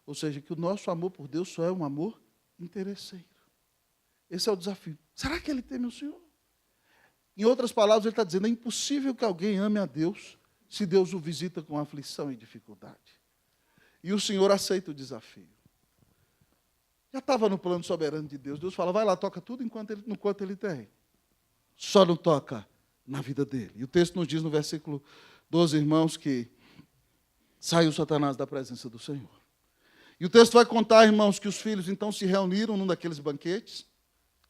Ou seja, que o nosso amor por Deus só é um amor interesseiro. Esse é o desafio. Será que ele teme o Senhor? Em outras palavras, ele está dizendo, é impossível que alguém ame a Deus se Deus o visita com aflição e dificuldade. E o Senhor aceita o desafio. Já estava no plano soberano de Deus. Deus fala, vai lá, toca tudo enquanto ele tem. só não toca na vida dele. E o texto nos diz no versículo 12, irmãos, que saiu Satanás da presença do Senhor. E o texto vai contar, irmãos, que os filhos então se reuniram num daqueles banquetes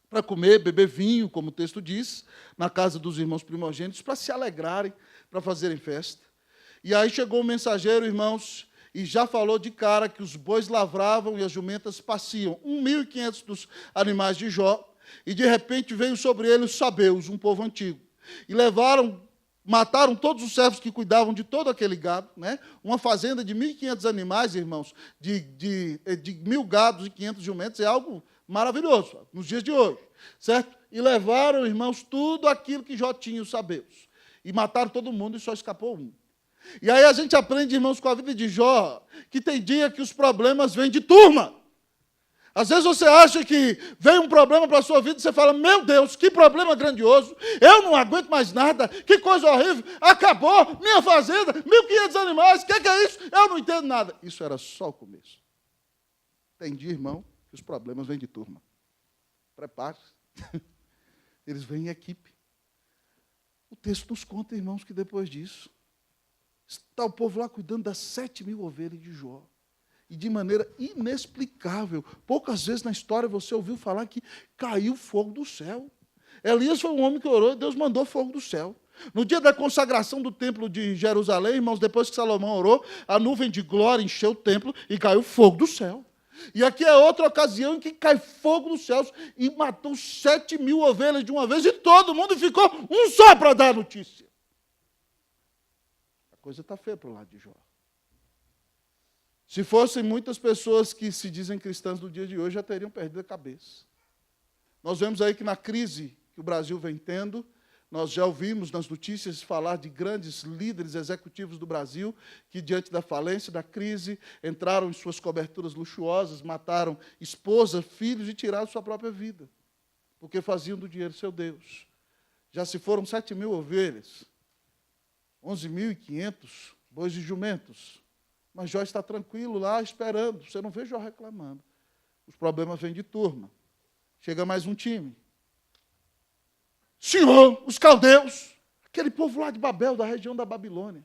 para comer, beber vinho, como o texto diz, na casa dos irmãos primogênitos, para se alegrarem, para fazerem festa. E aí chegou o mensageiro, irmãos, e já falou de cara que os bois lavravam e as jumentas paciam, 1.500 dos animais de Jó, e de repente veio sobre ele os sabeus, um povo antigo, e mataram todos os servos que cuidavam de todo aquele gado, né? Uma fazenda de 1.500 animais, irmãos, de 1.000 gados e 500 jumentos, é algo maravilhoso, nos dias de hoje, certo? E levaram, irmãos, tudo aquilo que Jó tinha, os sabeus, e mataram todo mundo e só escapou um. E aí a gente aprende, irmãos, com a vida de Jó, que tem dia que os problemas vêm de turma. Às vezes você acha que vem um problema para a sua vida e você fala, meu Deus, que problema grandioso, eu não aguento mais nada, que coisa horrível, acabou minha fazenda, 1.500 animais, o que é isso? Eu não entendo nada. Isso era só o começo. Tem dia, irmão, que os problemas vêm de turma. Prepare-se. Eles vêm em equipe. O texto nos conta, irmãos, que depois disso, está o povo lá cuidando das 7.000 ovelhas de Jó. E de maneira inexplicável. Poucas vezes na história você ouviu falar que caiu fogo do céu. Elias foi um homem que orou e Deus mandou fogo do céu. No dia da consagração do templo de Jerusalém, irmãos, depois que Salomão orou, a nuvem de glória encheu o templo e caiu fogo do céu. E aqui é outra ocasião em que cai fogo dos céus e matou 7.000 ovelhas de uma vez e todo mundo ficou um só para dar a notícia. A coisa está feia para o lado de Jó. Se fossem muitas pessoas que se dizem cristãs no dia de hoje, já teriam perdido a cabeça. Nós vemos aí que na crise que o Brasil vem tendo, nós já ouvimos nas notícias falar de grandes líderes executivos do Brasil que, diante da falência, da crise, entraram em suas coberturas luxuosas, mataram esposa, filhos e tiraram sua própria vida, porque faziam do dinheiro seu Deus. Já se foram 7.000 ovelhas, 11.500 bois e jumentos. Mas Jó está tranquilo lá, esperando. Você não vê Jó reclamando. Os problemas vêm de turma. Chega mais um time. Senhor, os caldeus, aquele povo lá de Babel, da região da Babilônia,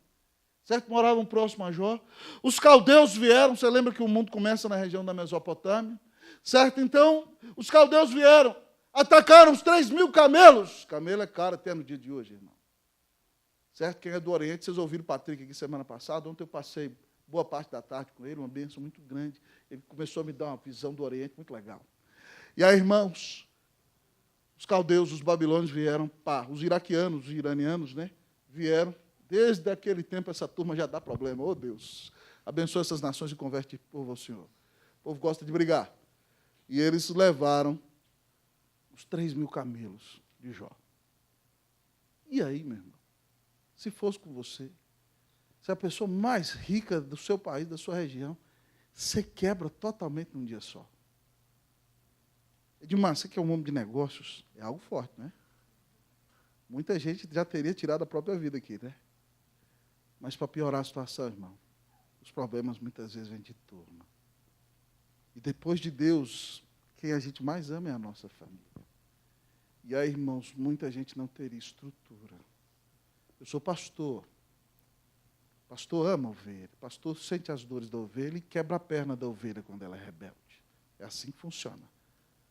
certo? Moravam próximo a Jó. Os caldeus vieram, você lembra que o mundo começa na região da Mesopotâmia, certo? Então, os caldeus vieram, atacaram os 3.000 camelos. Camelo é caro até no dia de hoje, irmão. Certo? Quem é do Oriente, vocês ouviram o Patrick aqui semana passada, ontem eu passei boa parte da tarde com ele, uma bênção muito grande. Ele começou a me dar uma visão do Oriente muito legal. E aí, irmãos, os caldeus, os babilônios vieram, os iraquianos, os iranianos, né, vieram. Desde aquele tempo, essa turma já dá problema. Oh, Deus, abençoa essas nações e converte o povo ao Senhor. O povo gosta de brigar. E eles levaram os 3.000 camelos de Jó. E aí, meu irmão, se fosse com você, se a pessoa mais rica do seu país, da sua região, você quebra totalmente num dia só. Edmar, você que é um homem de negócios, é algo forte, né? Muita gente já teria tirado a própria vida aqui, né? Mas para piorar a situação, irmão, os problemas muitas vezes vêm de turma. E depois de Deus, quem a gente mais ama é a nossa família. E aí, irmãos, muita gente não teria estrutura. Eu sou pastor. Pastor ama a ovelha. Pastor sente as dores da ovelha e quebra a perna da ovelha quando ela é rebelde. É assim que funciona.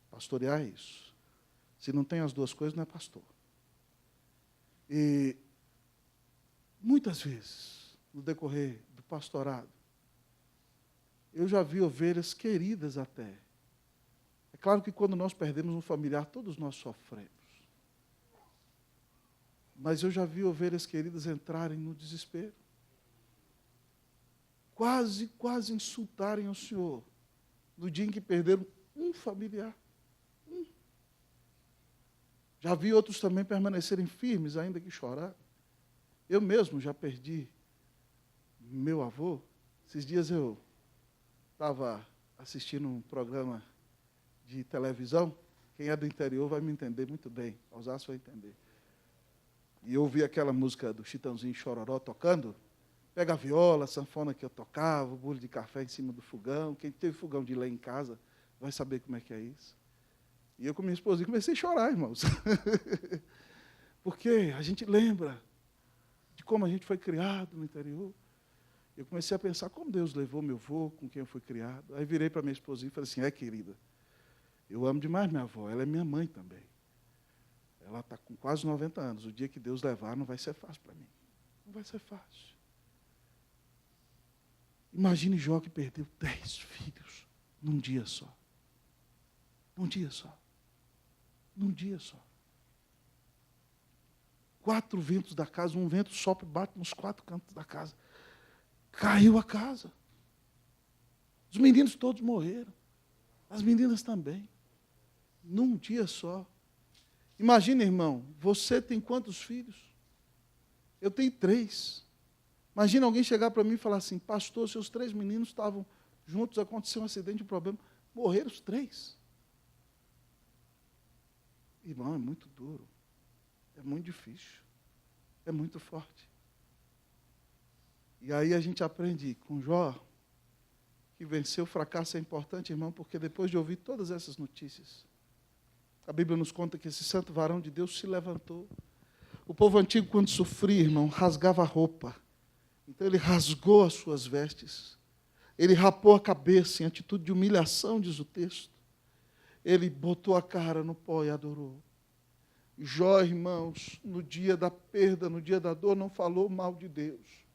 Pastorear é isso. Se não tem as duas coisas, não é pastor. E muitas vezes, no decorrer do pastorado, eu já vi ovelhas queridas até. É claro que quando nós perdemos um familiar, todos nós sofremos. Mas eu já vi ovelhas queridas entrarem no desespero. Quase insultarem ao Senhor no dia em que perderam um familiar. Já vi outros também permanecerem firmes, ainda que chorar. Eu mesmo já perdi meu avô. Esses dias eu estava assistindo um programa de televisão. Quem é do interior vai me entender muito bem. Osasco vai entender. E eu ouvi aquela música do Chitãozinho Chororó tocando. Pega a viola, a sanfona que eu tocava, o bolo de café em cima do fogão. Quem teve fogão de lenha em casa vai saber como é que é isso. E eu com minha esposa comecei a chorar, irmãos. Porque a gente lembra de como a gente foi criado no interior. Eu comecei a pensar como Deus levou meu avô, com quem eu fui criado. Aí virei para minha esposa e falei assim, querida, eu amo demais minha avó, ela é minha mãe também. Ela está com quase 90 anos. O dia que Deus levar não vai ser fácil para mim. Não vai ser fácil. Imagine Jó que perdeu 10 filhos num dia só. Num dia só. Num dia só. 4 ventos da casa, um vento sopra e bate nos 4 cantos da casa. Caiu a casa. Os meninos todos morreram. As meninas também. Num dia só. Imagina, irmão, você tem quantos filhos? Eu tenho 3. Imagina alguém chegar para mim e falar assim, pastor, seus 3 meninos estavam juntos, aconteceu um acidente, um problema, morreram os 3. Irmão, é muito duro. É muito difícil. É muito forte. E aí a gente aprende com Jó que vencer o fracasso é importante, irmão, porque depois de ouvir todas essas notícias, a Bíblia nos conta que esse santo varão de Deus se levantou. O povo antigo, quando sofria, irmão, rasgava a roupa. Então ele rasgou as suas vestes. Ele rapou a cabeça em atitude de humilhação, diz o texto. Ele botou a cara no pó e adorou. Jó, irmãos, no dia da perda, no dia da dor, não falou mal de Deus.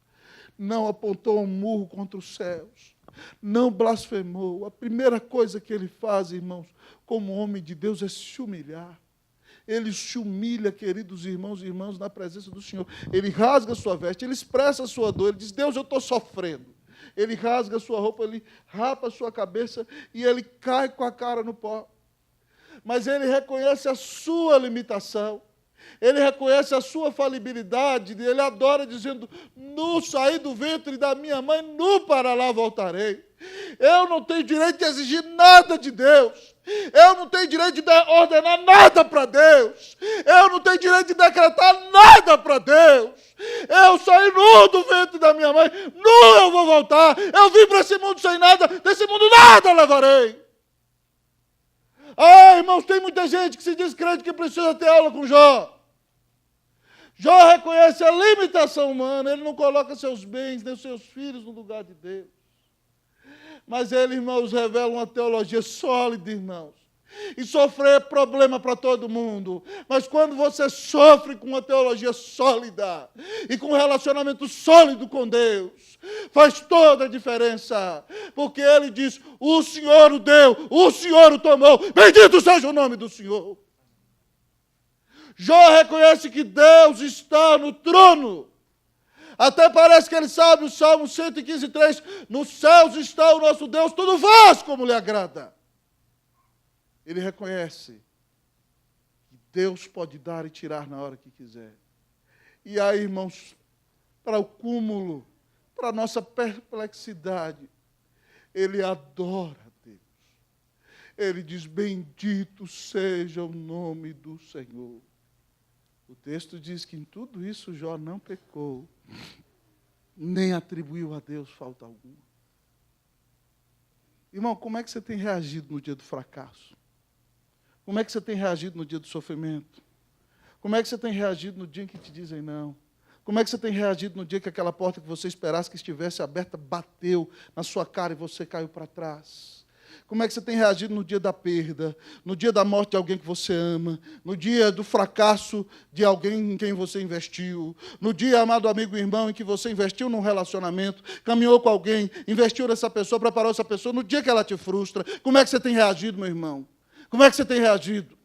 Não apontou um murro contra os céus. Não blasfemou. A primeira coisa que ele faz, irmãos, como homem de Deus, é se humilhar. Ele se humilha, queridos irmãos e irmãs, na presença do Senhor. Ele rasga a sua veste, ele expressa a sua dor, ele diz, Deus, eu estou sofrendo. Ele rasga a sua roupa, ele rapa a sua cabeça e ele cai com a cara no pó. Mas ele reconhece a sua limitação. Ele reconhece a sua falibilidade, ele adora dizendo, nu saí do ventre da minha mãe, nu para lá voltarei. Eu não tenho direito de exigir nada de Deus. Eu não tenho direito de ordenar nada para Deus. Eu não tenho direito de decretar nada para Deus. Eu saí nu do ventre da minha mãe, nu eu vou voltar. Eu vim para esse mundo sem nada, desse mundo nada levarei. Ah, irmãos, tem muita gente que se diz crente que precisa ter aula com Jó. Jó reconhece a limitação humana, ele não coloca seus bens nem seus filhos no lugar de Deus. Mas ele, irmãos, revela uma teologia sólida, irmãos. E sofrer é problema para todo mundo. Mas quando você sofre com uma teologia sólida e com um relacionamento sólido com Deus, faz toda a diferença. Porque ele diz, o Senhor o deu, o Senhor o tomou, bendito seja o nome do Senhor. Jó reconhece que Deus está no trono. Até parece que ele sabe o Salmo 115:3, nos céus está o nosso Deus, tudo faz como lhe agrada. Ele reconhece que Deus pode dar e tirar na hora que quiser. E aí, irmãos, para o cúmulo, para a nossa perplexidade, ele adora Deus. Ele diz, bendito seja o nome do Senhor. O texto diz que em tudo isso Jó não pecou, nem atribuiu a Deus falta alguma. Irmão, como é que você tem reagido no dia do fracasso? Como é que você tem reagido no dia do sofrimento? Como é que você tem reagido no dia em que te dizem não? Como é que você tem reagido no dia que aquela porta que você esperasse que estivesse aberta bateu na sua cara e você caiu para trás? Como é que você tem reagido no dia da perda, no dia da morte de alguém que você ama, no dia do fracasso de alguém em quem você investiu, no dia, amado amigo e irmão, em que você investiu num relacionamento, caminhou com alguém, investiu nessa pessoa, preparou essa pessoa, no dia que ela te frustra, como é que você tem reagido, meu irmão? Como é que você tem reagido?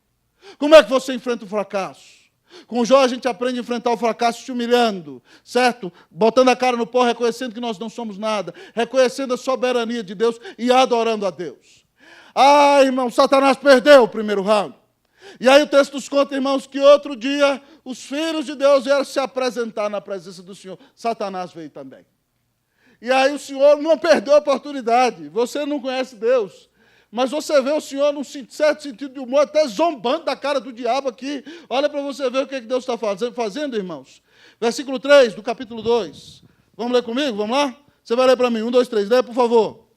Como é que você enfrenta o fracasso? Com Jó a gente aprende a enfrentar o fracasso se humilhando, certo? Botando a cara no pó, reconhecendo que nós não somos nada, reconhecendo a soberania de Deus e adorando a Deus. Ah, irmão, Satanás perdeu o primeiro round. E aí o texto nos conta, irmãos, que outro dia os filhos de Deus vieram se apresentar na presença do Senhor. Satanás veio também. E aí o Senhor não perdeu a oportunidade. Você não conhece Deus. Mas você vê o Senhor, num certo sentido de humor, até zombando da cara do diabo aqui. Olha para você ver o que Deus está fazendo, irmãos. Versículo 3 do capítulo 2. Vamos ler comigo? Vamos lá? Você vai ler para mim. 1, 2, 3. Lê, por favor.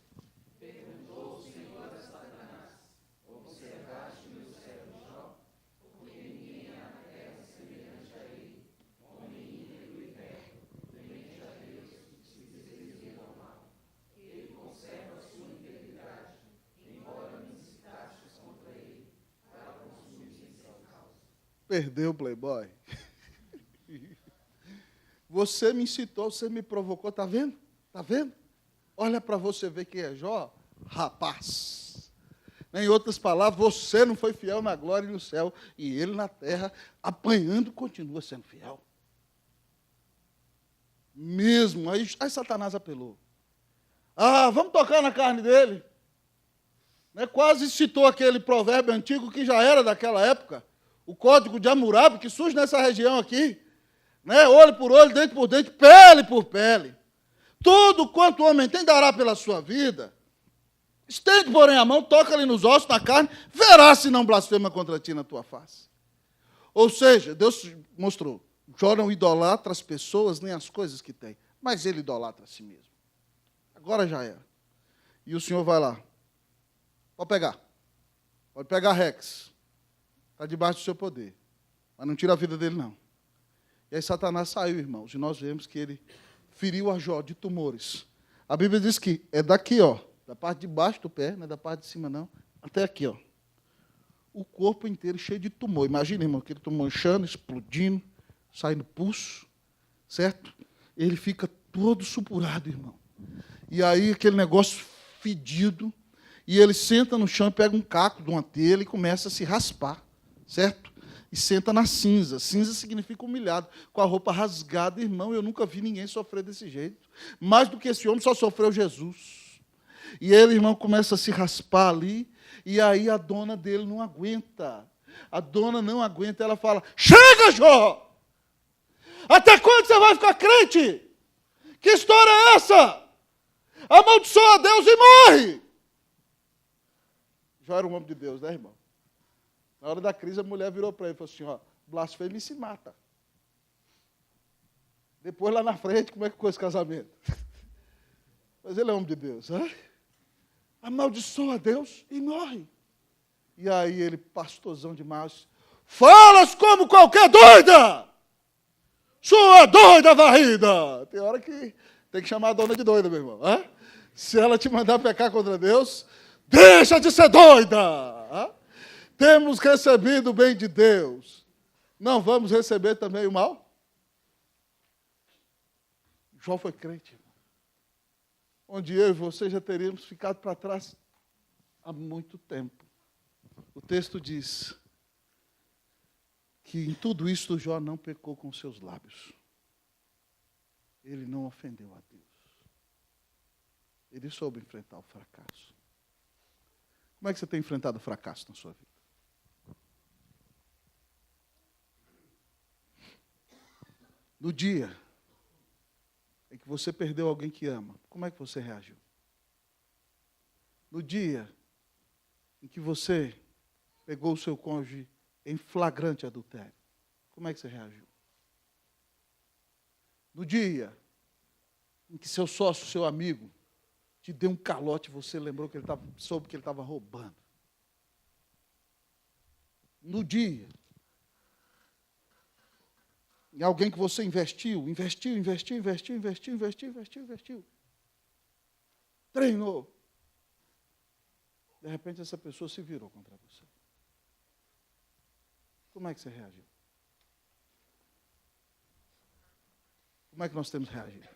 Perguntou o Senhor a Satanás, observaste meu servo Jó, porque ninguém há na terra semelhante a Perdeu o Playboy. Você me incitou, você me provocou, tá vendo? Tá vendo? Olha para você ver quem é Jó, rapaz. Em outras palavras, você não foi fiel na glória e no céu, e ele na terra, apanhando, continua sendo fiel. Mesmo, aí Satanás apelou. Vamos tocar na carne dele. Quase citou aquele provérbio antigo que já era daquela época, o código de Hammurabi, que surge nessa região aqui. Olho por olho, dente por dente, pele por pele. Tudo quanto o homem tem dará pela sua vida. Estende, porém, a mão, toca-lhe nos ossos, na carne, verás se não blasfema contra ti na tua face. Ou seja, Deus mostrou, Jó não idolatra as pessoas nem as coisas que tem, mas ele idolatra a si mesmo. Agora já era. E o Senhor vai lá. Pode pegar Rex. Está debaixo do seu poder. Mas não tira a vida dele, não. E aí Satanás saiu, irmãos, e nós vemos que ele feriu a Jó de tumores. A Bíblia diz que é daqui, da parte de baixo do pé, não é da parte de cima, não, até aqui, o corpo inteiro cheio de tumor. Imagina, irmão, aquele tumor inchando, explodindo, saindo pulso, certo? Ele fica todo supurado, irmão. E aí aquele negócio fedido, e ele senta no chão e pega um caco de uma telha e começa a se raspar, certo? E senta na cinza. Cinza significa humilhado, com a roupa rasgada. Irmão, eu nunca vi ninguém sofrer desse jeito. Mais do que esse homem, só sofreu Jesus. E ele, irmão, começa a se raspar ali, e aí a dona dele não aguenta. A dona não aguenta, ela fala, chega, Jó! Até quando você vai ficar crente? Que história é essa? Amaldiçoa a Deus e morre! Jó era um homem de Deus, né, irmão? Na hora da crise, a mulher virou para ele e falou assim, blasfêmia e se mata. Depois, lá na frente, como é que ficou esse casamento? Mas ele é homem de Deus. Amaldiçoa a Deus e morre. E aí ele, pastorzão demais, falas como qualquer doida! Sua doida varrida! Tem hora que tem que chamar a dona de doida, meu irmão. Se ela te mandar pecar contra Deus, deixa de ser doida! Temos recebido o bem de Deus. Não vamos receber também o mal? Jó foi crente, irmão. Onde eu e você já teríamos ficado para trás há muito tempo. O texto diz que em tudo isso Jó não pecou com seus lábios. Ele não ofendeu a Deus. Ele soube enfrentar o fracasso. Como é que você tem enfrentado o fracasso na sua vida? No dia em que você perdeu alguém que ama, como é que você reagiu? No dia em que você pegou o seu cônjuge em flagrante adultério, como é que você reagiu? No dia em que seu sócio, seu amigo, te deu um calote e você lembrou que soube que ele estava roubando. No dia em alguém que você investiu. Treinou. De repente essa pessoa se virou contra você. Como é que você reagiu? Como é que nós temos reagido?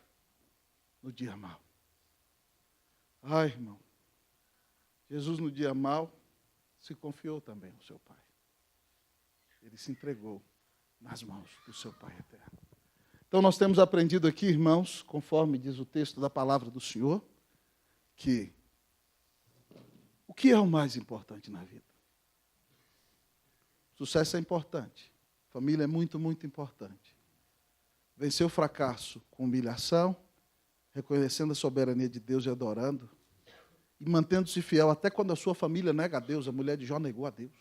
No dia mau. Ai, irmão. Jesus no dia mau se confiou também ao seu Pai. Ele se entregou nas mãos do seu Pai eterno. Então nós temos aprendido aqui, irmãos, conforme diz o texto da palavra do Senhor, que o que é o mais importante na vida? Sucesso é importante. Família é muito, muito importante. Vencer o fracasso com humilhação, reconhecendo a soberania de Deus e adorando, e mantendo-se fiel até quando a sua família nega a Deus. A mulher de Jó negou a Deus.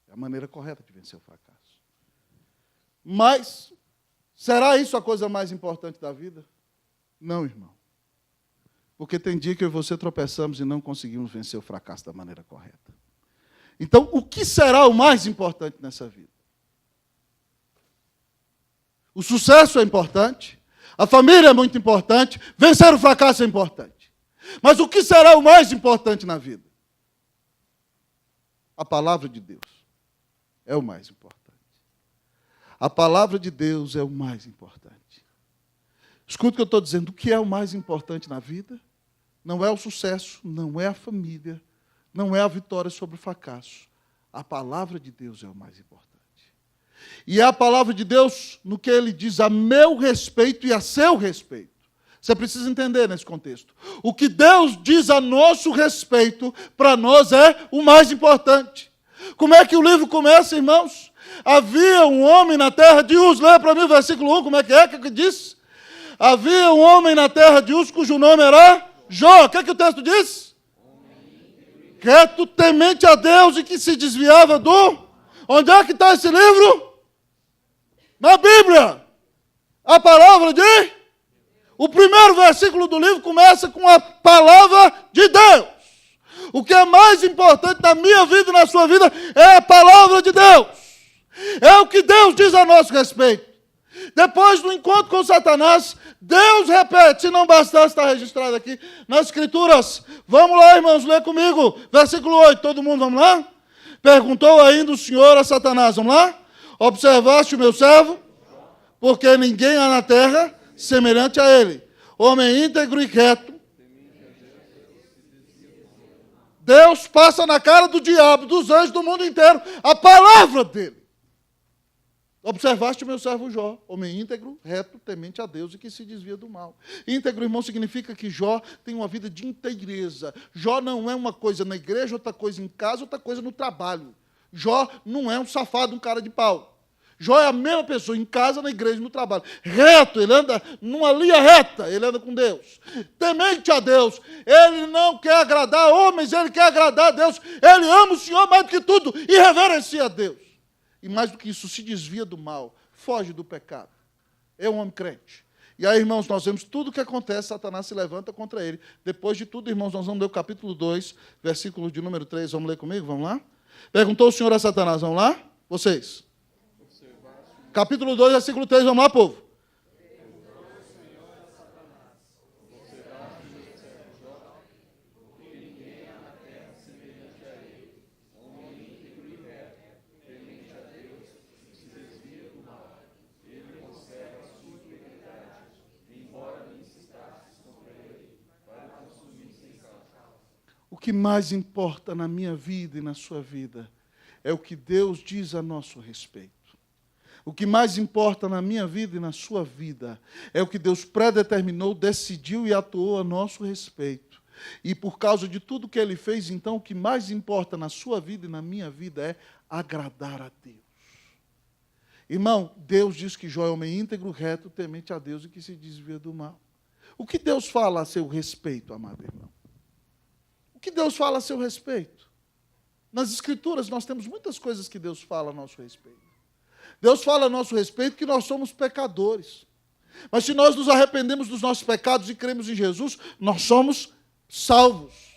É a maneira correta de vencer o fracasso. Mas, será isso a coisa mais importante da vida? Não, irmão. Porque tem dia que eu e você tropeçamos e não conseguimos vencer o fracasso da maneira correta. Então, o que será o mais importante nessa vida? O sucesso é importante, a família é muito importante, vencer o fracasso é importante. Mas o que será o mais importante na vida? A palavra de Deus é o mais importante. A palavra de Deus é o mais importante. Escuta o que eu estou dizendo. O que é o mais importante na vida? Não é o sucesso, não é a família, não é a vitória sobre o fracasso. A palavra de Deus é o mais importante. E é a palavra de Deus no que ele diz a meu respeito e a seu respeito. Você precisa entender nesse contexto. O que Deus diz a nosso respeito, para nós é o mais importante. Como é que o livro começa, irmãos? Havia um homem na terra de Uz. Leia para mim o versículo 1, como é que diz? Havia um homem na terra de Uz, cujo nome era Jó. O que é que o texto diz? Reto, temente a Deus e que se desviava do... Onde é que está esse livro? Na Bíblia. A palavra de... O primeiro versículo do livro começa com a palavra de Deus. O que é mais importante na minha vida e na sua vida é a palavra de Deus. É o que Deus diz a nosso respeito. Depois do encontro com Satanás, Deus repete, se não bastasse, está registrado aqui nas Escrituras. Vamos lá, irmãos, lê comigo. Versículo 8, todo mundo, vamos lá? Perguntou ainda o Senhor a Satanás, vamos lá? Observaste o meu servo? Porque ninguém há na terra semelhante a ele. Homem íntegro e reto. Deus passa na cara do diabo, dos anjos, do mundo inteiro, a palavra dele. Observaste o meu servo Jó, homem íntegro, reto, temente a Deus e que se desvia do mal. Íntegro, irmão, significa que Jó tem uma vida de inteireza. Jó não é uma coisa na igreja, outra coisa em casa, outra coisa no trabalho. Jó não é um safado, um cara de pau. Jó é a mesma pessoa em casa, na igreja, no trabalho. Reto, ele anda numa linha reta, ele anda com Deus. Temente a Deus, ele não quer agradar homens, ele quer agradar a Deus. Ele ama o Senhor mais do que tudo e reverencia a Deus. E mais do que isso, se desvia do mal, foge do pecado. É um homem crente. E aí, irmãos, nós vemos tudo o que acontece, Satanás se levanta contra ele. Depois de tudo, irmãos, nós vamos ler o capítulo 2, versículo de número 3. Vamos ler comigo? Vamos lá? Perguntou o Senhor a Satanás, vamos lá? Vocês. Capítulo 2, versículo 3, vamos lá, povo? O que mais importa na minha vida e na sua vida é o que Deus diz a nosso respeito. O que mais importa na minha vida e na sua vida é o que Deus predeterminou, decidiu e atuou a nosso respeito. E por causa de tudo que Ele fez, então, o que mais importa na sua vida e na minha vida é agradar a Deus. Irmão, Deus diz que Jó é homem íntegro, reto, temente a Deus e que se desvia do mal. O que Deus fala a seu respeito, amado irmão? O que Deus fala a seu respeito? Nas Escrituras nós temos muitas coisas que Deus fala a nosso respeito. Deus fala a nosso respeito que nós somos pecadores. Mas se nós nos arrependemos dos nossos pecados e cremos em Jesus, nós somos salvos.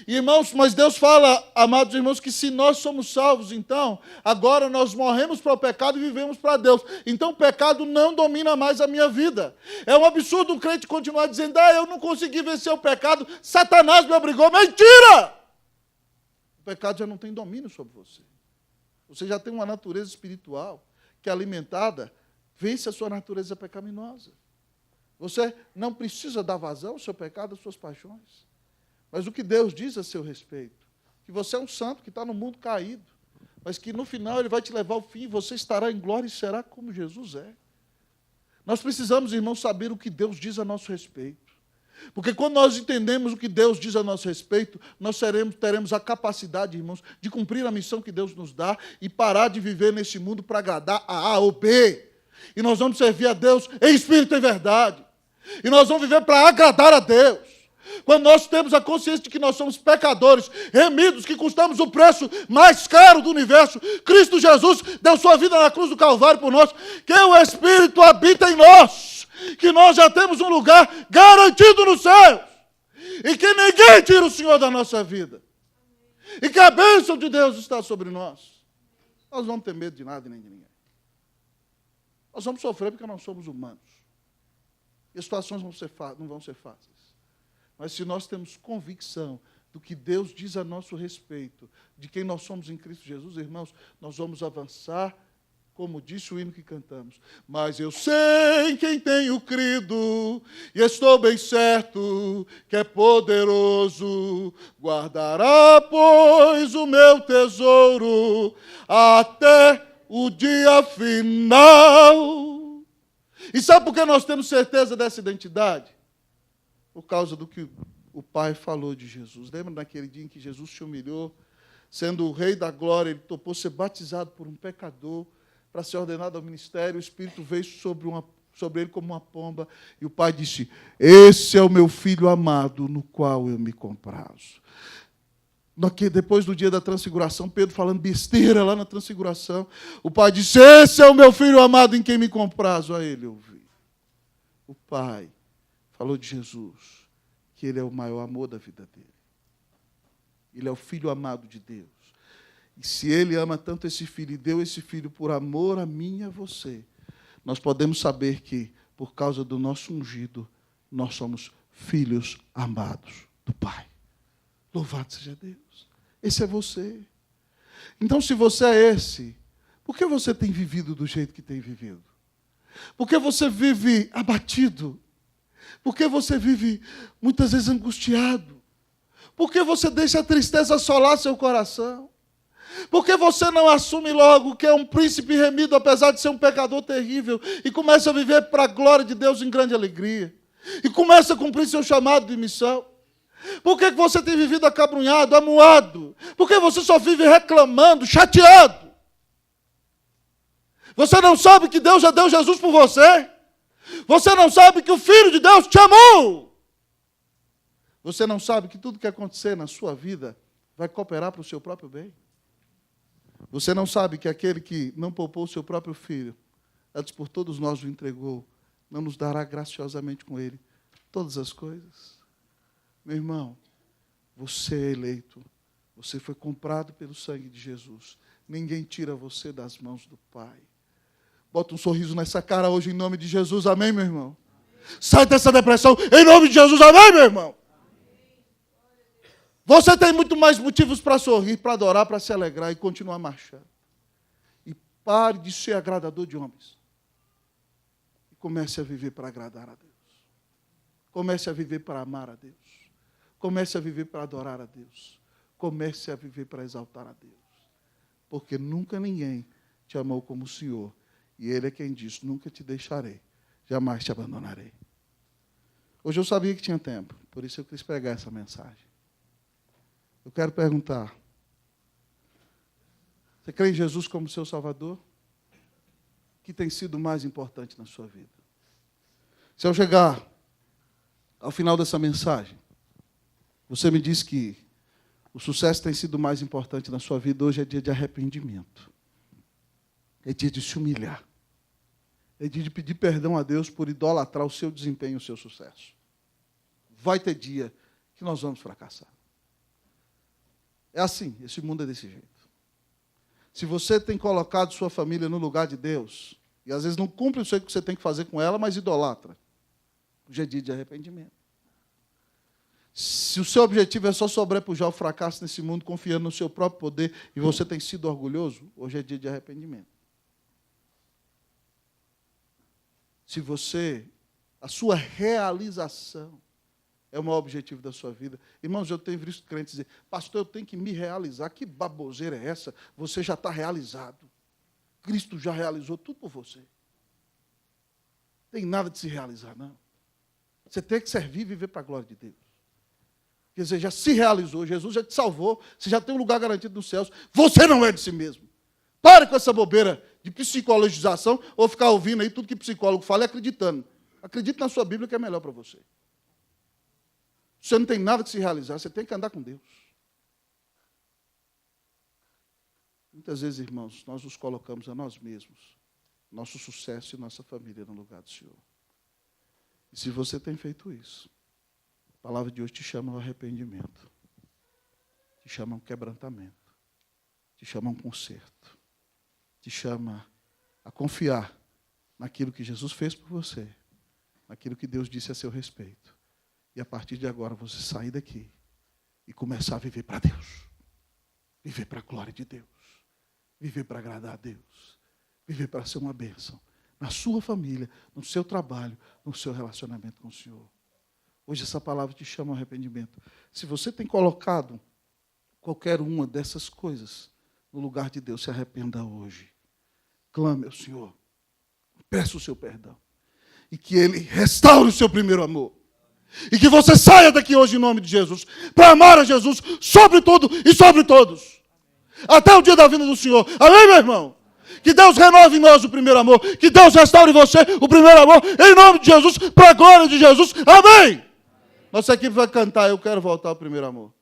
E, irmãos, mas Deus fala, amados irmãos, que se nós somos salvos, então, agora nós morremos para o pecado e vivemos para Deus. Então o pecado não domina mais a minha vida. É um absurdo um crente continuar dizendo, eu não consegui vencer o pecado, Satanás me obrigou. Mentira! O pecado já não tem domínio sobre você. Você já tem uma natureza espiritual que, alimentada, vence a sua natureza pecaminosa. Você não precisa dar vazão ao seu pecado, às suas paixões. Mas o que Deus diz a seu respeito? Que você é um santo que está no mundo caído, mas que no final Ele vai te levar ao fim e você estará em glória e será como Jesus é. Nós precisamos, irmãos, saber o que Deus diz a nosso respeito. Porque quando nós entendemos o que Deus diz a nosso respeito, nós teremos a capacidade, irmãos, de cumprir a missão que Deus nos dá e parar de viver nesse mundo para agradar a ou B. E nós vamos servir a Deus em espírito e verdade. E nós vamos viver para agradar a Deus. Quando nós temos a consciência de que nós somos pecadores, remidos, que custamos o preço mais caro do universo, Cristo Jesus deu sua vida na cruz do Calvário por nós, que o Espírito habita em nós, que nós já temos um lugar garantido no céu, e que ninguém tira o Senhor da nossa vida, e que a bênção de Deus está sobre nós. Nós não vamos ter medo de nada e nem de ninguém. Nós vamos sofrer porque nós somos humanos. E as situações não vão ser fáceis. Mas se nós temos convicção do que Deus diz a nosso respeito, de quem nós somos em Cristo Jesus, irmãos, nós vamos avançar como disse o hino que cantamos. Mas eu sei em quem tenho crido, e estou bem certo que é poderoso. Guardará, pois, o meu tesouro até o dia final. E sabe por que nós temos certeza dessa identidade? Por causa do que o Pai falou de Jesus. Lembra daquele dia em que Jesus se humilhou, sendo o Rei da Glória, ele topou ser batizado por um pecador, para ser ordenado ao ministério, o Espírito veio sobre ele como uma pomba, e o Pai disse: esse é o meu Filho amado, no qual eu me comprazo. Depois do dia da transfiguração, Pedro falando besteira lá na transfiguração, o Pai disse: esse é o meu Filho amado, em quem me comprazo, a ele ouvi. O Pai falou de Jesus, que ele é o maior amor da vida dele. Ele é o Filho amado de Deus. E se ele ama tanto esse filho e deu esse filho por amor a mim e a você, nós podemos saber que, por causa do nosso ungido, nós somos filhos amados do Pai. Louvado seja Deus. Esse é você. Então, se você é esse, por que você tem vivido do jeito que tem vivido? Por que você vive abatido? Por que você vive, muitas vezes, angustiado? Por que você deixa a tristeza assolar seu coração? Por que você não assume logo que é um príncipe remido, apesar de ser um pecador terrível, e começa a viver para a glória de Deus em grande alegria? E começa a cumprir seu chamado de missão? Por que você tem vivido acabrunhado, amuado? Por que você só vive reclamando, chateado? Você não sabe que Deus já deu Jesus por você? Você não sabe que o Filho de Deus te amou? Você não sabe que tudo que acontecer na sua vida vai cooperar para o seu próprio bem? Você não sabe que aquele que não poupou o seu próprio filho, antes por todos nós o entregou, não nos dará graciosamente com ele todas as coisas? Meu irmão, você é eleito, você foi comprado pelo sangue de Jesus. Ninguém tira você das mãos do Pai. Bota um sorriso nessa cara hoje em nome de Jesus, amém, meu irmão? Sai dessa depressão em nome de Jesus, amém, meu irmão? Você tem muito mais motivos para sorrir, para adorar, para se alegrar e continuar marchando. E pare de ser agradador de homens. E comece a viver para agradar a Deus. Comece a viver para amar a Deus. Comece a viver para adorar a Deus. Comece a viver para exaltar a Deus. Porque nunca ninguém te amou como o Senhor. E Ele é quem diz: nunca te deixarei, jamais te abandonarei. Hoje eu sabia que tinha tempo, por isso eu quis pregar essa mensagem. Eu quero perguntar: você crê em Jesus como seu Salvador? O que tem sido mais importante na sua vida? Se eu chegar ao final dessa mensagem, você me diz que o sucesso tem sido mais importante na sua vida, hoje é dia de arrependimento. É dia de se humilhar. É dia de pedir perdão a Deus por idolatrar o seu desempenho, o seu sucesso. Vai ter dia que nós vamos fracassar. É assim, esse mundo é desse jeito. Se você tem colocado sua família no lugar de Deus, e às vezes não cumpre o que você tem que fazer com ela, mas idolatra, hoje é dia de arrependimento. Se o seu objetivo é só sobrepujar o fracasso nesse mundo, confiando no seu próprio poder, e você tem sido orgulhoso, hoje é dia de arrependimento. Se a sua realização é o maior objetivo da sua vida. Irmãos, eu tenho visto crentes dizer: pastor, eu tenho que me realizar. Que baboseira é essa? Você já está realizado. Cristo já realizou tudo por você. Não tem nada de se realizar, não. Você tem que servir e viver para a glória de Deus. Quer dizer, já se realizou, Jesus já te salvou, você já tem um lugar garantido nos céus. Você não é de si mesmo. Pare com essa bobeira de psicologização ou ficar ouvindo aí tudo que psicólogo fala e acreditando. Acredite na sua Bíblia que é melhor para você. Você não tem nada que se realizar, você tem que andar com Deus. Muitas vezes, irmãos, nós nos colocamos a nós mesmos, nosso sucesso e nossa família no lugar do Senhor. E se você tem feito isso, a palavra de hoje te chama ao arrependimento, te chama ao quebrantamento, te chama a um conserto, te chama a confiar naquilo que Jesus fez por você, naquilo que Deus disse a seu respeito. E a partir de agora você sair daqui e começar a viver para Deus. Viver para a glória de Deus. Viver para agradar a Deus. viver para ser uma bênção na sua família, no seu trabalho, no seu relacionamento com o Senhor. Hoje essa palavra te chama ao arrependimento. Se você tem colocado qualquer uma dessas coisas no lugar de Deus, se arrependa hoje. Clame ao Senhor. Peça o seu perdão. E que Ele restaure o seu primeiro amor. E que você saia daqui hoje em nome de Jesus, para amar a Jesus sobre tudo e sobre todos. Até o dia da vinda do Senhor. Amém, meu irmão? Que Deus renove em nós o primeiro amor. Que Deus restaure em você o primeiro amor. Em nome de Jesus, para a glória de Jesus. Amém! Nossa equipe vai cantar, eu quero voltar ao primeiro amor.